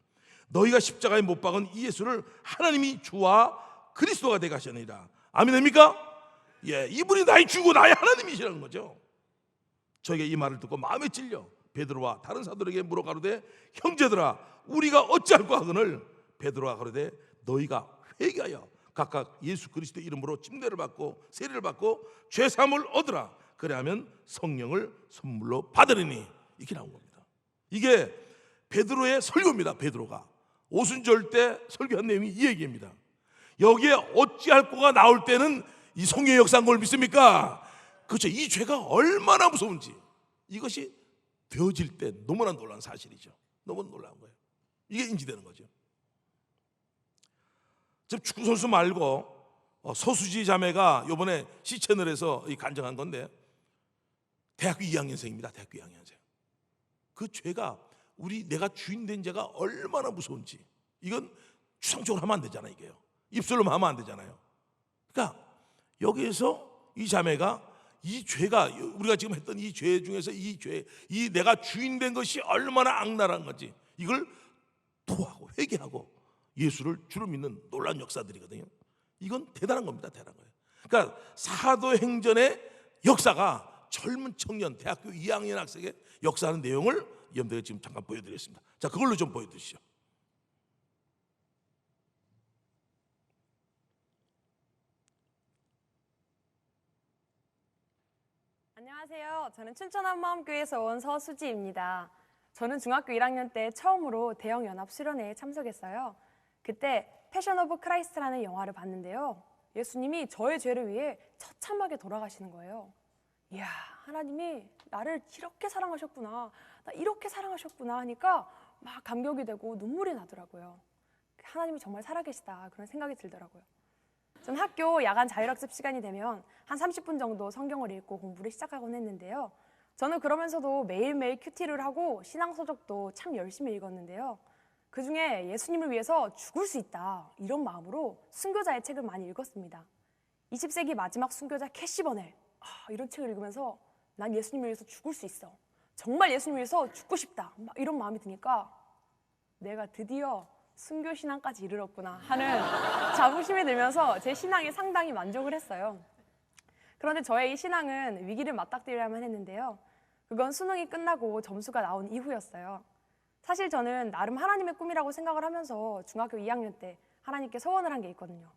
너희가 십자가에 못 박은 이 예수를 하나님이 주와 그리스도가 되게 하셨느니라. 아멘입니까? 예, 이분이 나의 주고 나의 하나님이시라는 거죠. 저에게 이 말을 듣고 마음에 찔려 베드로와 다른 사도들에게 물어 가로되 형제들아 우리가 어찌할까 하거늘 베드로가 가로되 너희가 회개하여 각각 예수 그리스도의 이름으로 침례를 받고 세례를 받고 죄 사함을 얻으라. 그래야면 성령을 선물로 받으리니. 이렇게 나온 겁니다. 이게 베드로의 설교입니다. 베드로가 오순절 때 설교한 내용이 이 얘기입니다. 여기에 어찌할 거가 나올 때는 이 성령의 역사한 걸 믿습니까? 그렇죠. 이 죄가 얼마나 무서운지 이것이 되어질 때 너무나 놀라운 사실이죠. 너무 놀라운 거예요. 이게 인지되는 거죠. 즉 축구선수 말고 서수지 자매가 이번에 C채널에서 간증한 건데 대학교 2학년생입니다. 대학교 2학년생. 그 죄가 내가 주인 된 죄가 얼마나 무서운지 이건 추상적으로 하면 안 되잖아요. 이게요. 입술로만 하면 안 되잖아요. 그러니까 여기에서 이 자매가 이 죄가 우리가 지금 했던 이 죄 중에서 이 내가 주인 된 것이 얼마나 악랄한 건지 이걸 토하고 회개하고 예수를 주로 믿는 놀라운 역사들이거든요. 이건 대단한 겁니다. 대단한 거예요. 그러니까 사도행전의 역사가 젊은 청년 대학교 2학년 학생의 역사하는 내용을 여러분들에게 지금 잠깐 보여드리겠습니다. 자, 그걸로 좀 보여주시죠. 안녕하세요. 저는 춘천 한마음교회에서 온 서수지입니다. 저는 중학교 1학년 때 처음으로 대형 연합 수련회에 참석했어요. 그때 패션 오브 크라이스트라는 영화를 봤는데요. 예수님이 저의 죄를 위해 처참하게 돌아가시는 거예요. 이야, 하나님이 나를 이렇게 사랑하셨구나, 나 이렇게 사랑하셨구나 하니까 막 감격이 되고 눈물이 나더라고요. 하나님이 정말 살아계시다 그런 생각이 들더라고요. 전 학교 야간 자율학습 시간이 되면 한 30분 정도 성경을 읽고 공부를 시작하곤 했는데요. 저는 그러면서도 매일매일 큐티를 하고 신앙서적도 참 열심히 읽었는데요. 그중에 예수님을 위해서 죽을 수 있다 이런 마음으로 순교자의 책을 많이 읽었습니다. 20세기 마지막 순교자 캐시버넬 이런 책을 읽으면서 난 예수님을 위해서 죽을 수 있어, 정말 예수님을 위해서 죽고 싶다 막 이런 마음이 드니까 내가 드디어 순교신앙까지 이르렀구나 하는 자부심이 들면서 제 신앙에 상당히 만족을 했어요. 그런데 저의 이 신앙은 위기를 맞닥뜨려야만 했는데요. 그건 수능이 끝나고 점수가 나온 이후였어요. 사실 저는 나름 하나님의 꿈이라고 생각을 하면서 중학교 2학년 때 하나님께 소원을 한 게 있거든요.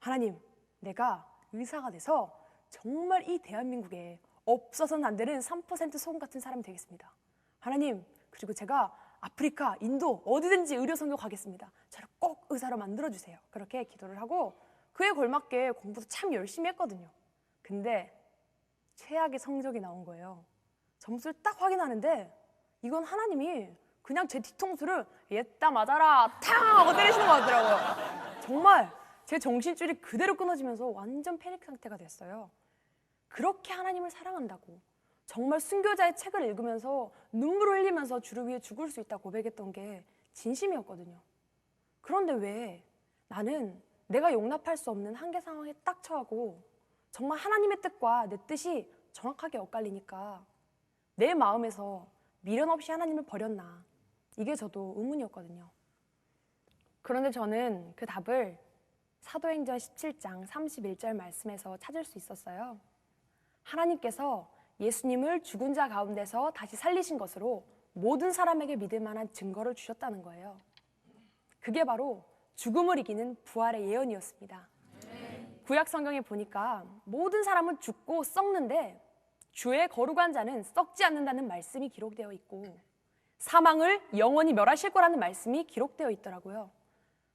하나님, 내가 의사가 돼서 정말 이 대한민국에 없어서는 안 되는 3% 소금 같은 사람이 되겠습니다. 하나님, 그리고 제가 아프리카, 인도 어디든지 의료 선교 가겠습니다. 저를 꼭 의사로 만들어주세요. 그렇게 기도를 하고 그에 걸맞게 공부도 참 열심히 했거든요. 근데 최악의 성적이 나온 거예요. 점수를 딱 확인하는데 이건 하나님이 그냥 제 뒤통수를 얘따 맞아라 탕 하고 때리시는 것 같더라고요. 정말 제 정신줄이 그대로 끊어지면서 완전 패닉 상태가 됐어요. 그렇게 하나님을 사랑한다고 정말 순교자의 책을 읽으면서 눈물을 흘리면서 주를 위해 죽을 수 있다 고백했던 게 진심이었거든요. 그런데 왜 나는 내가 용납할 수 없는 한계 상황에 딱 처하고 정말 하나님의 뜻과 내 뜻이 정확하게 엇갈리니까 내 마음에서 미련 없이 하나님을 버렸나, 이게 저도 의문이었거든요. 그런데 저는 그 답을 사도행전 17장 31절 말씀에서 찾을 수 있었어요. 하나님께서 예수님을 죽은 자 가운데서 다시 살리신 것으로 모든 사람에게 믿을 만한 증거를 주셨다는 거예요. 그게 바로 죽음을 이기는 부활의 예언이었습니다. 구약 성경에 보니까 모든 사람은 죽고 썩는데 주의 거룩한 자는 썩지 않는다는 말씀이 기록되어 있고 사망을 영원히 멸하실 거라는 말씀이 기록되어 있더라고요.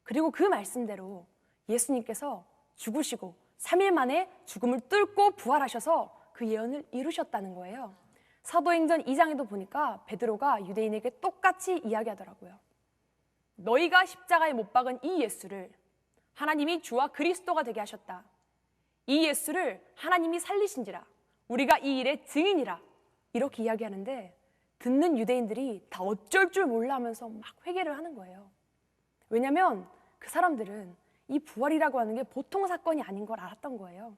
그리고 그 말씀대로 예수님께서 죽으시고 3일 만에 죽음을 뚫고 부활하셔서 그 예언을 이루셨다는 거예요. 사도행전 2장에도 보니까 베드로가 유대인에게 똑같이 이야기하더라고요. 너희가 십자가에 못 박은 이 예수를 하나님이 주와 그리스도가 되게 하셨다. 이 예수를 하나님이 살리신지라 우리가 이 일의 증인이라. 이렇게 이야기하는데 듣는 유대인들이 다 어쩔 줄 몰라 하면서 막 회개를 하는 거예요. 왜냐하면 그 사람들은 이 부활이라고 하는 게 보통 사건이 아닌 걸 알았던 거예요.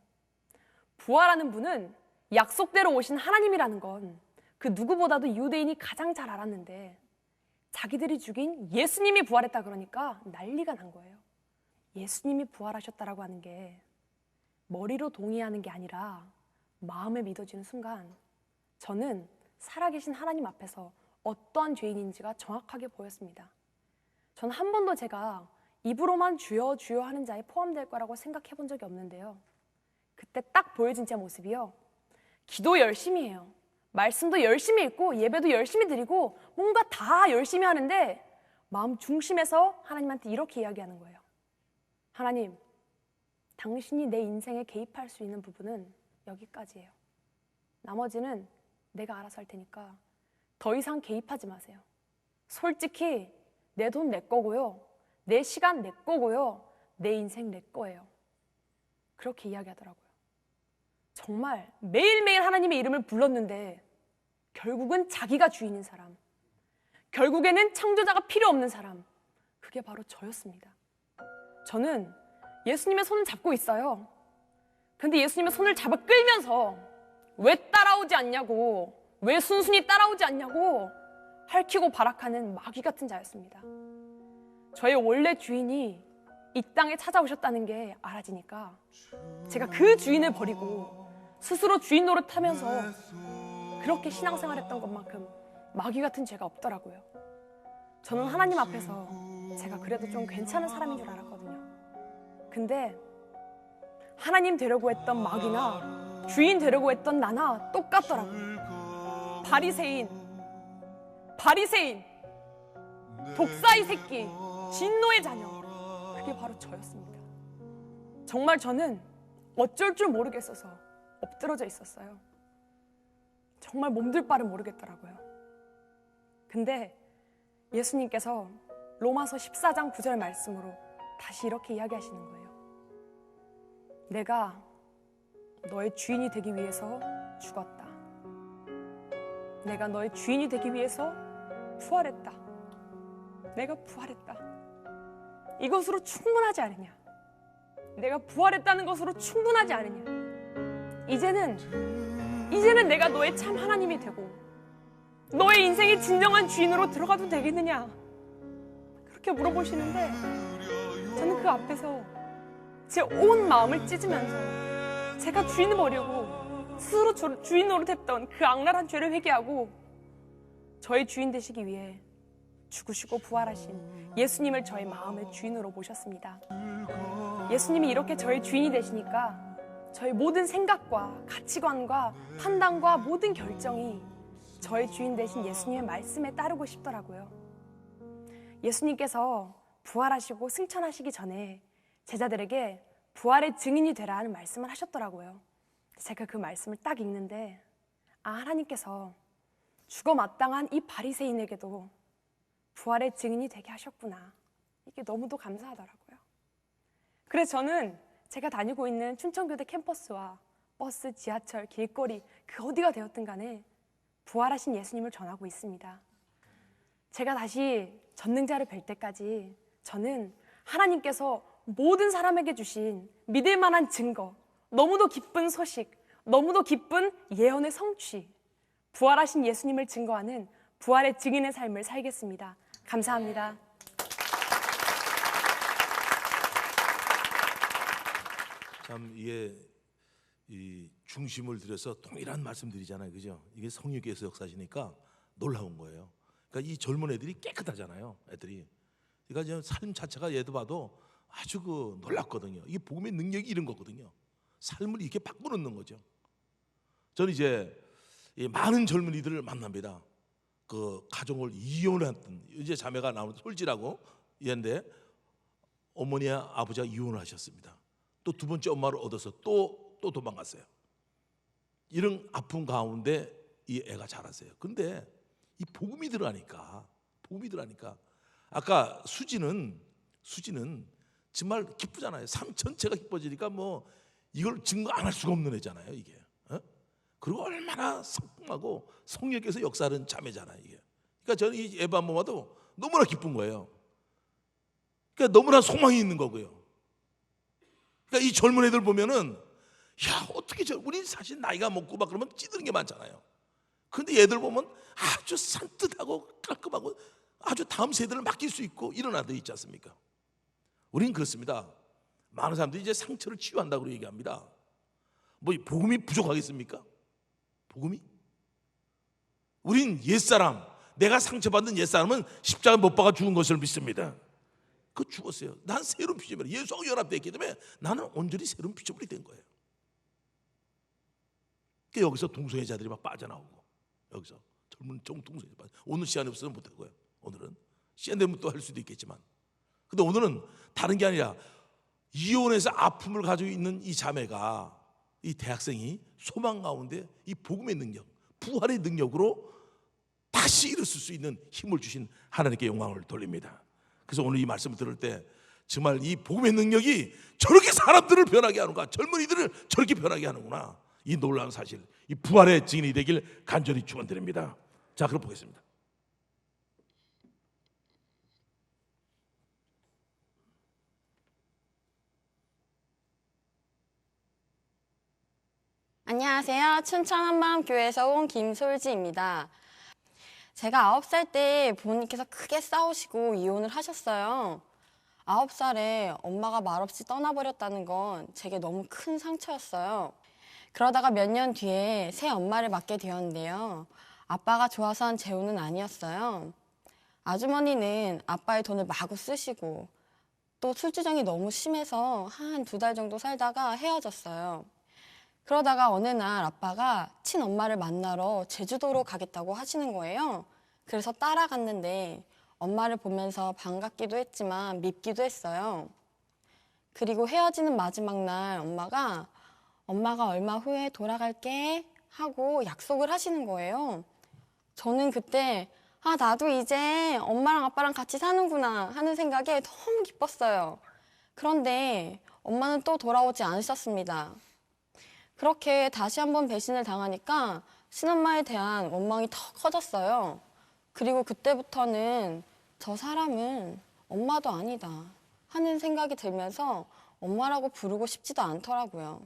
부활하는 분은 약속대로 오신 하나님이라는 건 그 누구보다도 유대인이 가장 잘 알았는데 자기들이 죽인 예수님이 부활했다 그러니까 난리가 난 거예요. 예수님이 부활하셨다라고 하는 게 머리로 동의하는 게 아니라 마음에 믿어지는 순간 저는 살아계신 하나님 앞에서 어떠한 죄인인지가 정확하게 보였습니다. 저는 한 번도 제가 입으로만 주여 주여 하는 자에 포함될 거라고 생각해 본 적이 없는데요. 그때 딱 보여진 제 모습이요. 기도 열심히 해요. 말씀도 열심히 읽고 예배도 열심히 드리고 뭔가 다 열심히 하는데 마음 중심에서 하나님한테 이렇게 이야기하는 거예요. 하나님, 당신이 내 인생에 개입할 수 있는 부분은 여기까지예요. 나머지는 내가 알아서 할 테니까 더 이상 개입하지 마세요. 솔직히 내 돈 내 거고요. 내 시간 내 거고요. 내 인생 내 거예요. 그렇게 이야기하더라고요. 정말 매일매일 하나님의 이름을 불렀는데 결국은 자기가 주인인 사람, 결국에는 창조자가 필요 없는 사람, 그게 바로 저였습니다. 저는 예수님의 손을 잡고 있어요. 근데 예수님의 손을 잡아 끌면서 왜 따라오지 않냐고, 왜 순순히 따라오지 않냐고 핥히고 발악하는 마귀 같은 자였습니다. 저의 원래 주인이 이 땅에 찾아오셨다는 게 알아지니까 제가 그 주인을 버리고 스스로 주인 노릇하면서 그렇게 신앙생활했던 것만큼 마귀 같은 죄가 없더라고요. 저는 하나님 앞에서 제가 그래도 좀 괜찮은 사람인 줄 알았거든요. 근데 하나님 되려고 했던 마귀나 주인 되려고 했던 나나 똑같더라고요. 바리새인, 독사의 새끼, 진노의 자녀, 그게 바로 저였습니다. 정말 저는 어쩔 줄 모르겠어서 엎드러져 있었어요. 정말 몸둘 바를 모르겠더라고요. 근데 예수님께서 로마서 14장 9절 말씀으로 다시 이렇게 이야기하시는 거예요. 내가 너의 주인이 되기 위해서 죽었다. 내가 너의 주인이 되기 위해서 부활했다. 내가 부활했다. 이것으로 충분하지 않으냐? 내가 부활했다는 것으로 충분하지 않으냐? 이제는 내가 너의 참 하나님이 되고 너의 인생의 진정한 주인으로 들어가도 되겠느냐? 그렇게 물어보시는데 저는 그 앞에서 제 온 마음을 찢으면서 제가 주인을 버리고 스스로 주인 노릇했던 그 악랄한 죄를 회개하고 저의 주인 되시기 위해 죽으시고 부활하신 예수님을 저의 마음의 주인으로 모셨습니다. 예수님이 이렇게 저의 주인이 되시니까 저의 모든 생각과 가치관과 판단과 모든 결정이 저의 주인 되신 예수님의 말씀에 따르고 싶더라고요. 예수님께서 부활하시고 승천하시기 전에 제자들에게 부활의 증인이 되라는 말씀을 하셨더라고요. 제가 그 말씀을 딱 읽는데 하나님께서 죽어 마땅한 이 바리새인에게도 부활의 증인이 되게 하셨구나. 이게 너무도 감사하더라고요. 그래서 저는 제가 다니고 있는 춘천교대 캠퍼스와 버스, 지하철, 길거리 그 어디가 되었든 간에 부활하신 예수님을 전하고 있습니다. 제가 다시 전능자를 뵐 때까지 저는 하나님께서 모든 사람에게 주신 믿을 만한 증거, 너무도 기쁜 소식, 너무도 기쁜 예언의 성취, 부활하신 예수님을 증거하는 부활의 증인의 삶을 살겠습니다. 감사합니다. 참 이게 이 중심을 들여서 동일한 말씀드리잖아요, 그죠? 이게 성령께서 역사하시니까 놀라운 거예요. 그러니까 이 젊은 애들이 깨끗하잖아요, 애들이. 그러니까 삶 자체가 얘도 봐도 아주 놀랍거든요. 이게 복음의 능력이 이런 거거든요. 삶을 이렇게 바꾸는 거죠. 저는 이제 많은 젊은이들을 만납니다. 그 가정을 이혼했던 이제 자매가 나오는 솔지라고 얘인데 어머니와 아버지가 이혼을 하셨습니다. 또 두 번째 엄마를 얻어서 또 도망갔어요. 이런 아픔 가운데 이 애가 자랐어요. 근데 이 복음이 들어가니까 아까 수지는 정말 기쁘잖아요. 삶 전체가 기뻐지니까 뭐 이걸 증거 안 할 수가 없는 애잖아요, 이게. 그리고 얼마나 성품하고 성령께서 역사하는 자매잖아요, 이게. 그러니까 저는 이 예배 한 번 와도 너무나 기쁜 거예요. 그러니까 너무나 소망이 있는 거고요. 그러니까 이 젊은 애들 보면은 야, 어떻게 우리 사실 나이가 먹고 막 그러면 찌드는 게 많잖아요. 근데 얘들 보면 아주 산뜻하고 깔끔하고 아주 다음 세대를 맡길 수 있고 이런 아들이 있지 않습니까? 우린 그렇습니다. 많은 사람들이 이제 상처를 치유한다고 얘기합니다. 뭐 복음이 부족하겠습니까? 복음이? 우린 옛사람, 내가 상처받은 옛사람은 십자가 못 박아 죽은 것을 믿습니다. 그 죽었어요. 난 새로운 피조물이야. 예수하고 연합됐기 때문에 나는 온전히 새로운 피조물이 된 거예요. 그 여기서 동성애자들이 막 빠져나오고, 여기서 젊은 동성애자 빠져. 오늘 시간이 없어서 못할 거예요. 오늘은 시간 되면 또 할 수도 있겠지만, 근데 오늘은 다른 게 아니라 이혼해서 아픔을 가지고 있는 이 자매가, 이 대학생이 소망 가운데 이 복음의 능력, 부활의 능력으로 다시 일어설 수 있는 힘을 주신 하나님께 영광을 돌립니다. 그래서 오늘 이 말씀을 들을 때 정말 이 복음의 능력이 저렇게 사람들을 변하게 하는구나, 젊은이들을 저렇게 변하게 하는구나, 이 놀라운 사실, 이 부활의 증인이 되길 간절히 축원드립니다. 자, 그럼 보겠습니다. 안녕하세요. 춘천 한마음교회에서 온 김솔지입니다. 제가 9살 때 부모님께서 크게 싸우시고 이혼을 하셨어요. 9살에 엄마가 말없이 떠나버렸다는 건 제게 너무 큰 상처였어요. 그러다가 몇 년 뒤에 새 엄마를 맡게 되었는데요. 아빠가 좋아서 한 재혼은 아니었어요. 아주머니는 아빠의 돈을 마구 쓰시고 또 술주정이 너무 심해서 한 2달 정도 살다가 헤어졌어요. 그러다가 어느 날 아빠가 친엄마를 만나러 제주도로 가겠다고 하시는 거예요. 그래서 따라갔는데 엄마를 보면서 반갑기도 했지만 밉기도 했어요. 그리고 헤어지는 마지막 날 엄마가 얼마 후에 돌아갈게 하고 약속을 하시는 거예요. 저는 그때 나도 이제 엄마랑 아빠랑 같이 사는구나 하는 생각에 너무 기뻤어요. 그런데 엄마는 또 돌아오지 않으셨습니다. 그렇게 다시 한번 배신을 당하니까 친엄마에 대한 원망이 더 커졌어요. 그리고 그때부터는 저 사람은 엄마도 아니다 하는 생각이 들면서 엄마라고 부르고 싶지도 않더라고요.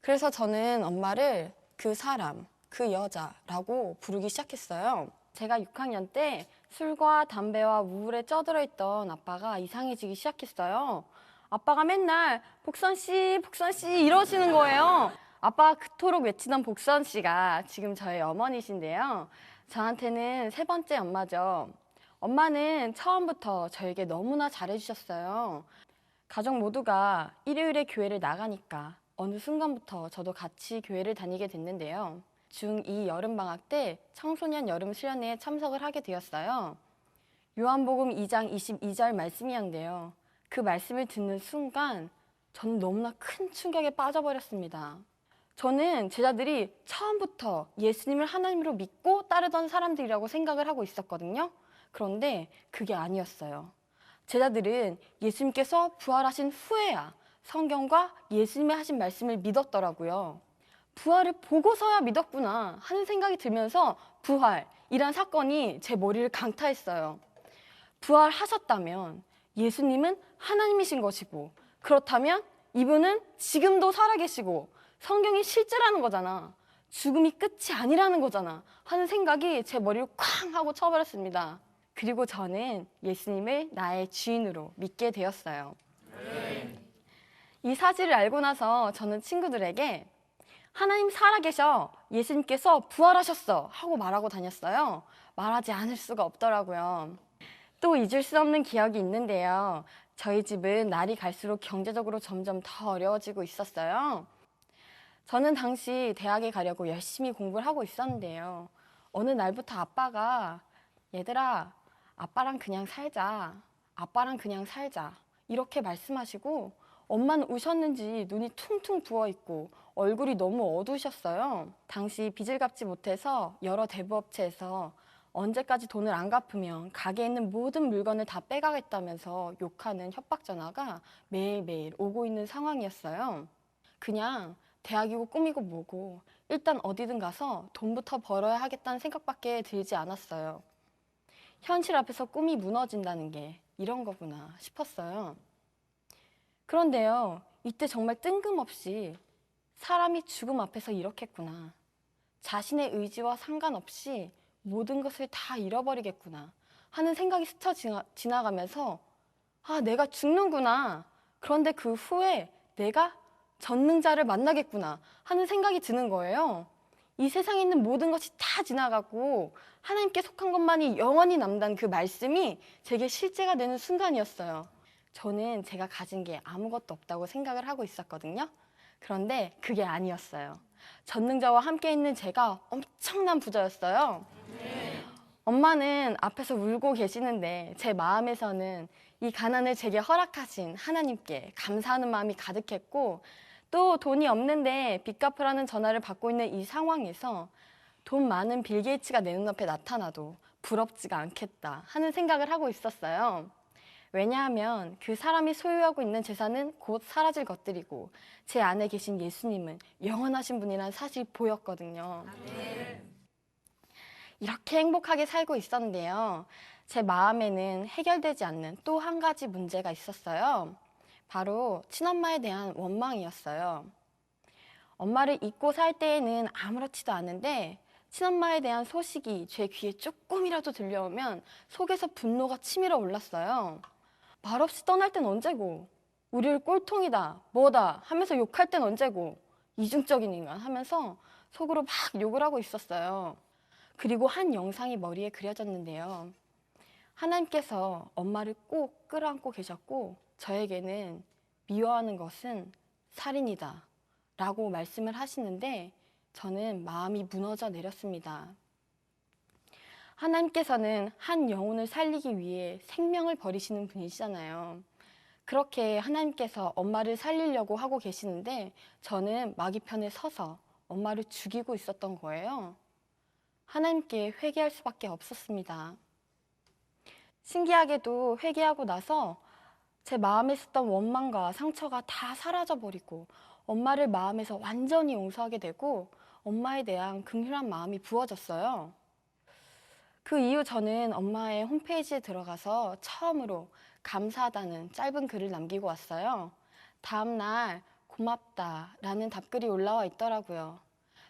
그래서 저는 엄마를 그 사람, 그 여자라고 부르기 시작했어요. 제가 6학년 때 술과 담배와 우울에 쩌들어 있던 아빠가 이상해지기 시작했어요. 아빠가 맨날 복선씨, 복선씨 이러시는 거예요. 아빠가 그토록 외치던 복선씨가 지금 저의 어머니신데요. 저한테는 3번째 엄마죠. 엄마는 처음부터 저에게 너무나 잘해주셨어요. 가족 모두가 일요일에 교회를 나가니까 어느 순간부터 저도 같이 교회를 다니게 됐는데요. 중2 여름방학 때 청소년 여름 수련회에 참석을 하게 되었어요. 요한복음 2장 22절 말씀이었는데요. 그 말씀을 듣는 순간 저는 너무나 큰 충격에 빠져버렸습니다. 저는 제자들이 처음부터 예수님을 하나님으로 믿고 따르던 사람들이라고 생각을 하고 있었거든요. 그런데 그게 아니었어요. 제자들은 예수님께서 부활하신 후에야 성경과 예수님이 하신 말씀을 믿었더라고요. 부활을 보고서야 믿었구나 하는 생각이 들면서 부활이란 사건이 제 머리를 강타했어요. 부활하셨다면 예수님은 하나님이신 것이고, 그렇다면 이분은 지금도 살아계시고 성경이 실제라는 거잖아, 죽음이 끝이 아니라는 거잖아 하는 생각이 제 머리를 쾅 하고 쳐버렸습니다. 그리고 저는 예수님을 나의 주인으로 믿게 되었어요. 이 사실을 알고 나서 저는 친구들에게 하나님 살아계셔, 예수님께서 부활하셨어 하고 말하고 다녔어요. 말하지 않을 수가 없더라고요. 또 잊을 수 없는 기억이 있는데요. 저희 집은 날이 갈수록 경제적으로 점점 더 어려워지고 있었어요. 저는 당시 대학에 가려고 열심히 공부를 하고 있었는데요. 어느 날부터 아빠가 얘들아, 아빠랑 그냥 살자, 아빠랑 그냥 살자 이렇게 말씀하시고, 엄마는 우셨는지 눈이 퉁퉁 부어있고 얼굴이 너무 어두우셨어요. 당시 빚을 갚지 못해서 여러 대부업체에서 언제까지 돈을 안 갚으면 가게에 있는 모든 물건을 다 빼가겠다면서 욕하는 협박 전화가 매일매일 오고 있는 상황이었어요. 그냥 대학이고 꿈이고 뭐고 일단 어디든 가서 돈부터 벌어야 하겠다는 생각밖에 들지 않았어요. 현실 앞에서 꿈이 무너진다는 게 이런 거구나 싶었어요. 그런데요, 이때 정말 뜬금없이 사람이 죽음 앞에서 이렇겠구나, 자신의 의지와 상관없이 모든 것을 다 잃어버리겠구나 하는 생각이 스쳐 지나가면서 내가 죽는구나, 그런데 그 후에 내가 전능자를 만나겠구나 하는 생각이 드는 거예요. 이 세상에 있는 모든 것이 다 지나가고 하나님께 속한 것만이 영원히 남다는 그 말씀이 제게 실제가 되는 순간이었어요. 저는 제가 가진 게 아무것도 없다고 생각을 하고 있었거든요. 그런데 그게 아니었어요. 전능자와 함께 있는 제가 엄청난 부자였어요. 엄마는 앞에서 울고 계시는데 제 마음에서는 이 가난을 제게 허락하신 하나님께 감사하는 마음이 가득했고, 또 돈이 없는데 빚 갚으라는 전화를 받고 있는 이 상황에서 돈 많은 빌 게이츠가 내 눈앞에 나타나도 부럽지가 않겠다 하는 생각을 하고 있었어요. 왜냐하면 그 사람이 소유하고 있는 재산은 곧 사라질 것들이고 제 안에 계신 예수님은 영원하신 분이라는 사실이 보였거든요. 이렇게 행복하게 살고 있었는데요. 제 마음에는 해결되지 않는 또 한 가지 문제가 있었어요. 바로 친엄마에 대한 원망이었어요. 엄마를 잊고 살 때에는 아무렇지도 않은데 친엄마에 대한 소식이 제 귀에 조금이라도 들려오면 속에서 분노가 치밀어 올랐어요. 말없이 떠날 땐 언제고, 우리를 꼴통이다, 뭐다 하면서 욕할 땐 언제고, 이중적인 인간 하면서 속으로 막 욕을 하고 있었어요. 그리고 한 영상이 머리에 그려졌는데요. 하나님께서 엄마를 꼭 끌어안고 계셨고 저에게는 미워하는 것은 살인이다 라고 말씀을 하시는데 저는 마음이 무너져 내렸습니다. 하나님께서는 한 영혼을 살리기 위해 생명을 버리시는 분이시잖아요. 그렇게 하나님께서 엄마를 살리려고 하고 계시는데 저는 마귀 편에 서서 엄마를 죽이고 있었던 거예요. 하나님께 회개할 수밖에 없었습니다. 신기하게도 회개하고 나서 제 마음에 있었던 원망과 상처가 다 사라져버리고 엄마를 마음에서 완전히 용서하게 되고 엄마에 대한 긍휼한 마음이 부어졌어요. 그 이후 저는 엄마의 홈페이지에 들어가서 처음으로 감사하다는 짧은 글을 남기고 왔어요. 다음날 고맙다라는 답글이 올라와 있더라고요.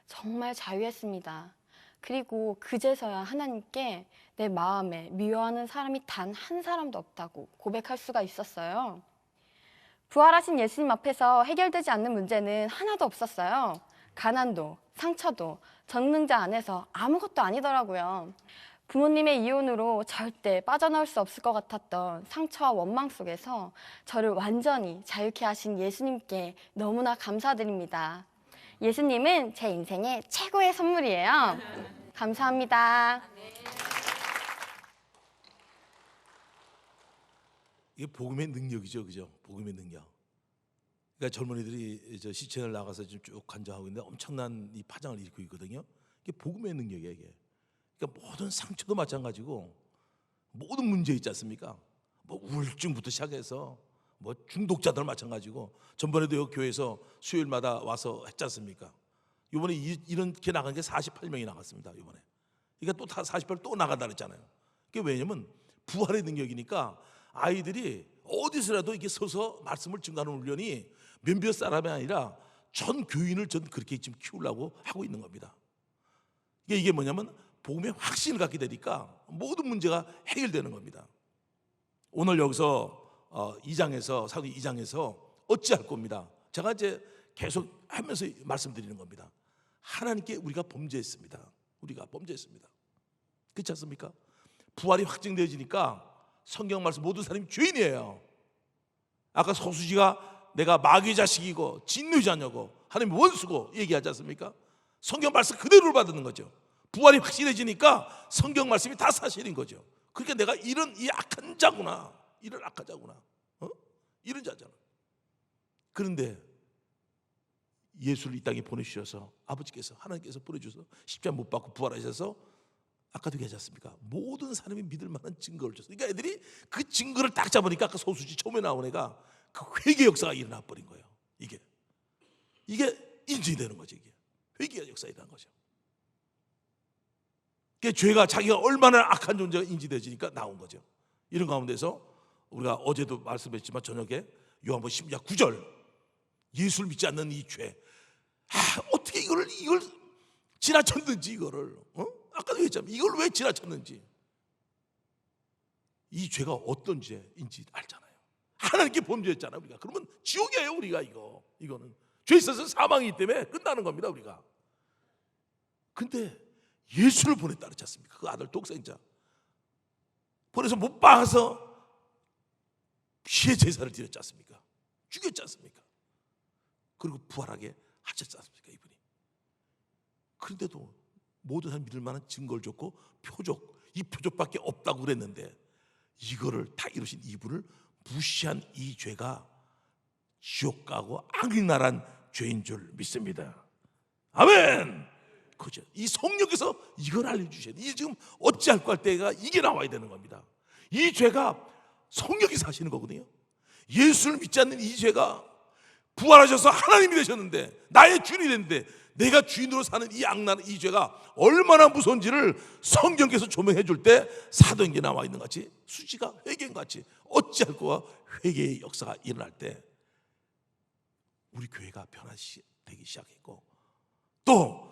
정말 자유했습니다. 그리고 그제서야 하나님께 내 마음에 미워하는 사람이 단 한 사람도 없다고 고백할 수가 있었어요. 부활하신 예수님 앞에서 해결되지 않는 문제는 하나도 없었어요. 가난도, 상처도 전능자 안에서 아무것도 아니더라고요. 부모님의 이혼으로 절대 빠져나올 수 없을 것 같았던 상처와 원망 속에서 저를 완전히 자유케 하신 예수님께 너무나 감사드립니다. 예수님은 제 인생의 최고의 선물이에요. 감사합니다. 이게 복음의 능력이죠, 그죠? 복음의 능력. 그러니까 젊은이들이 저 시청을 나가서 지금 쭉 간증하고 있는데 엄청난 이 파장을 일으키고 있거든요. 이게 복음의 능력이에요, 이게. 그러니까 모든 상처도 마찬가지고 모든 문제 있지 않습니까? 뭐 우울증부터 시작해서 뭐 중독자들 마찬가지고 전번에도 여기 교회에서 수요일마다 와서 했지 않습니까? 이번에 이렇게 나간 게 48명이 나갔습니다. 이번에. 그러니까 또 다 48 또 나간다 그랬잖아요. 그게 왜냐면 부활의 능력이니까 아이들이 어디서라도 이게 서서 말씀을 증거하는 훈련이 몇몇 사람이 아니라 전 교인을 전 그렇게 지금 키우려고 하고 있는 겁니다. 이게 뭐냐면 복음의 확신을 갖게 되니까 모든 문제가 해결되는 겁니다. 오늘 여기서 2장에서 사도 2장에서 어찌할 겁니다. 제가 이제 계속 하면서 말씀드리는 겁니다. 하나님께 우리가 범죄했습니다. 우리가 범죄했습니다. 그렇지 않습니까? 부활이 확증되어지니까 성경 말씀 모든 사람이 죄인이에요. 아까 서수지가 내가 마귀 자식이고 진노의 자녀고 하나님 원수고 얘기하지 않습니까? 성경 말씀 그대로를 받는 거죠. 부활이 확실해지니까 성경 말씀이 다 사실인 거죠. 그러니까 내가 이런 이 악한 자구나, 이런 악한 자구나, 이런 자잖아. 그런데 예수를 이 땅에 보내주셔서 아버지께서 하나님께서 보내주셔서 십자가 못 박고 부활하셔서 아까도 얘기하지 않습니까? 모든 사람이 믿을 만한 증거를 줬어요. 그러니까 애들이 그 증거를 딱 잡으니까 아까 소수지 처음에 나온 애가 그 회개 역사가 일어나 버린 거예요. 이게 인증이 되는 거죠. 이게 회개 역사가 일어난 거죠. 그러니까 죄가 자기가 얼마나 악한 존재가 인지되지니까 나온 거죠. 이런 가운데서 우리가 어제도 말씀했지만 저녁에 요한복음 10장 9절 예수를 믿지 않는 이 죄, 어떻게 이걸 지나쳤는지 이거를 아까도 얘기했잖아요. 이걸 왜 지나쳤는지 이 죄가 어떤 죄인지 알잖아요. 하나님께 범죄했잖아요. 우리가 그러면 지옥이에요. 우리가 이거는 죄 있어서 사망이기 때문에 끝나는 겁니다. 우리가 근데 예수를 보냈다 그랬지 않습니까? 그 아들 독생자 보내서 못 박아서 피해 제사를 드렸지 않습니까? 죽였지 않습니까? 그리고 부활하게 하셨지 않습니까? 이분이. 그런데도 모든 사람 믿을 만한 증거를 줬고 이 표적밖에 없다고 그랬는데 이거를 다 이루신 이분을 무시한 이 죄가 지옥 가고 악랄한 죄인 줄 믿습니다. 아멘. 그죠? 이 성령께서 이걸 알려주셔야 돼. 이 지금 어찌할 거 할 때가 이게 나와야 되는 겁니다. 이 죄가 성령께서 하시는 거거든요. 예수를 믿지 않는 이 죄가 부활하셔서 하나님이 되셨는데 나의 주인이 됐는데 내가 주인으로 사는 이 악랄한 이 죄가 얼마나 무서운지를 성경께서 조명해 줄 때 사도행전에 나와 있는 것 같이 수지가 회개인 것 같이 어찌할 거와 회개의 역사가 일어날 때 우리 교회가 변화되기 시작했고, 또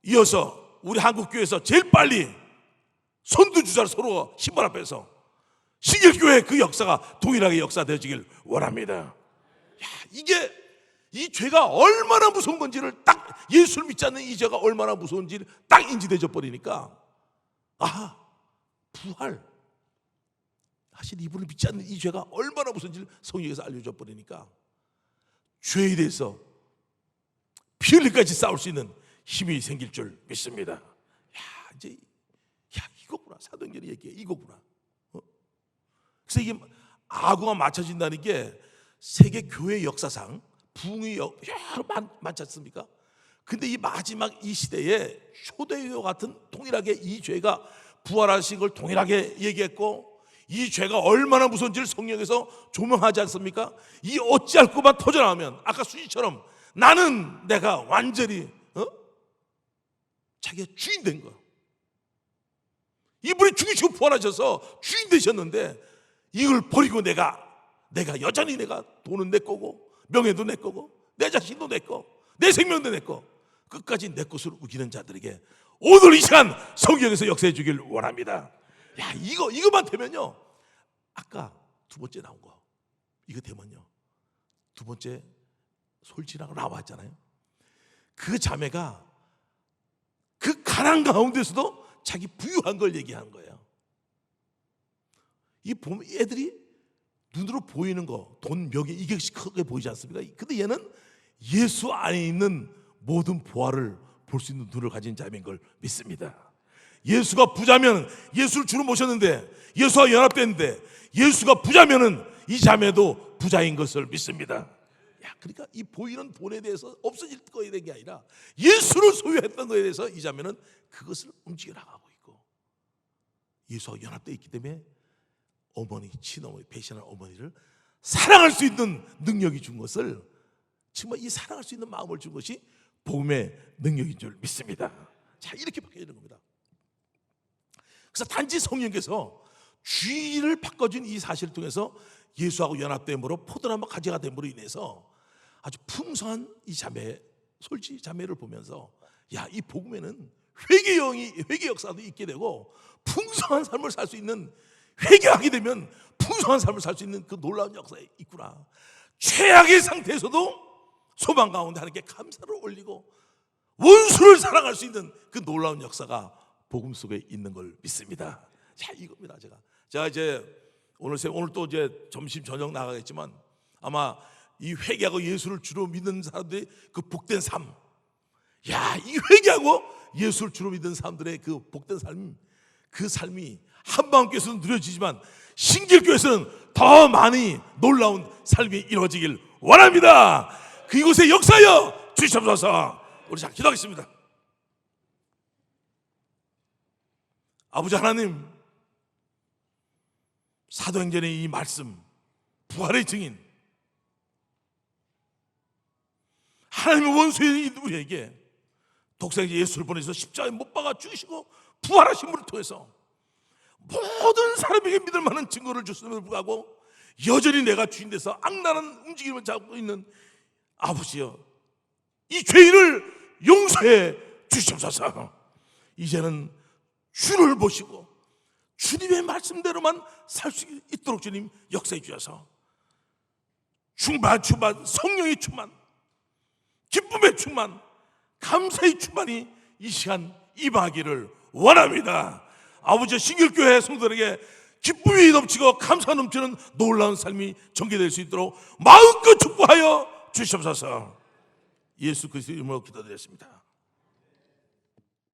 이어서 우리 한국교회에서 제일 빨리 선두주자를 서로 신발 앞에서 신길교회 그 역사가 동일하게 역사되어지길 원합니다. 이게 이 죄가 얼마나 무서운 건지를 딱 예수를 믿지 않는 이 죄가 얼마나 무서운지를 딱 인지되어 버리니까 부활 하신 이분을 믿지 않는 이 죄가 얼마나 무서운지를 성경에서 알려줘 버리니까 죄에 대해서 피 흘리까지 싸울 수 있는 힘이 생길 줄 믿습니다. 이거구나. 사도행전의 얘기야. 이거구나. 그래서 이게 아구가 맞춰진다는 게 세계 교회 역사상 부흥이 여러 많지 않습니까? 근데 이 마지막 이 시대에 초대교회 같은 동일하게 이 죄가 부활하신 걸 동일하게 얘기했고, 이 죄가 얼마나 무서운지를 성경에서 조명하지 않습니까? 이 어찌할 것만 터져나오면 아까 수지처럼 나는 내가 완전히 자기가 주인 된 거야. 이분이 죽으시고 부활하셔서 주인 되셨는데 이걸 버리고 내가 여전히 내가 돈은 내 거고 명예도 내 거고 내 자신도 내 거, 내 생명도 내 거, 끝까지 내 것으로 우기는 자들에게 오늘 이 시간 성경에서 역사해 주길 원합니다. 이거만 되면요, 아까 두 번째 나온 거 이거 되면요, 두 번째 솔지라고 나왔잖아요. 그 자매가 그 가난 가운데서도 자기 부유한 걸 얘기하는 거예요. 이 보면 애들이 눈으로 보이는 거, 돈, 명예 이게 크게 보이지 않습니까? 근데 얘는 예수 안에 있는 모든 보화를 볼 수 있는 눈을 가진 자매인 걸 믿습니다. 예수가 부자면 예수를 주로 모셨는데 예수와 연합됐는데 예수가 부자면은 이 자매도 부자인 것을 믿습니다. 그러니까 이 보이는 돈에 대해서 없어질 거에 대한 게 아니라 예수를 소유했던 거에 대해서 이 자매는 그것을 움직여 나가고 있고, 예수와 연합되어 있기 때문에 어머니, 친어머니, 배신한 어머니를 사랑할 수 있는 능력이 준 것을, 정말 이 사랑할 수 있는 마음을 준 것이 복음의 능력인 줄 믿습니다. 자, 이렇게 바뀌어지는 겁니다. 그래서 단지 성령께서 주의를 바꿔준 이 사실을 통해서 예수하고 연합됨으로 포도나무 가지가 됨으로 인해서 아주 풍성한 이 자매, 솔지 자매를 보면서 이 복음에는 회개 역사도 있게 되고 풍성한 삶을 살 수 있는, 회개하게 되면 풍성한 삶을 살 수 있는 그 놀라운 역사가 있구나. 최악의 상태에서도 소망 가운데 하나님께 감사를 올리고 원수를 사랑할 수 있는 그 놀라운 역사가 복음 속에 있는 걸 믿습니다. 자, 이겁니다. 제가 이제 오늘 또 이제 점심 저녁 나가겠지만 아마 이 회개하고 예수를 주로 믿는 사람들이 그 복된 삶, 이 회개하고 예수를 주로 믿는 사람들의 그 복된 삶, 그 삶이 한마음교회에서는 누려지지만 신길교회에서는 더 많이 놀라운 삶이 이루어지길 원합니다. 그곳에 역사하여 주시옵소서. 우리 잘 기도하겠습니다. 아버지 하나님, 사도행전의 이 말씀, 부활의 증인, 하나님의 원수인 우리에게 독생자 예수를 보내서 십자가에 못 박아 죽으시고 부활하신 분을 통해서 모든 사람에게 믿을 만한 증거를 줬음에도 불구하고 여전히 내가 주인 돼서 악랄한 움직임을 잡고 있는 아버지여, 이 죄인을 용서해 주시옵소서. 이제는 주를 보시고 주님의 말씀대로만 살 수 있도록 주님 역사해 주셔서 충만, 성령의 충만, 기쁨의 충만, 감사의 충만이 이 시간 임하기를 원합니다. 아버지 신길교회 성도들에게 기쁨이 넘치고 감사 넘치는 놀라운 삶이 전개될 수 있도록 마음껏 축복하여 주시옵소서. 예수 그리스도의 이름으로 기도드렸습니다.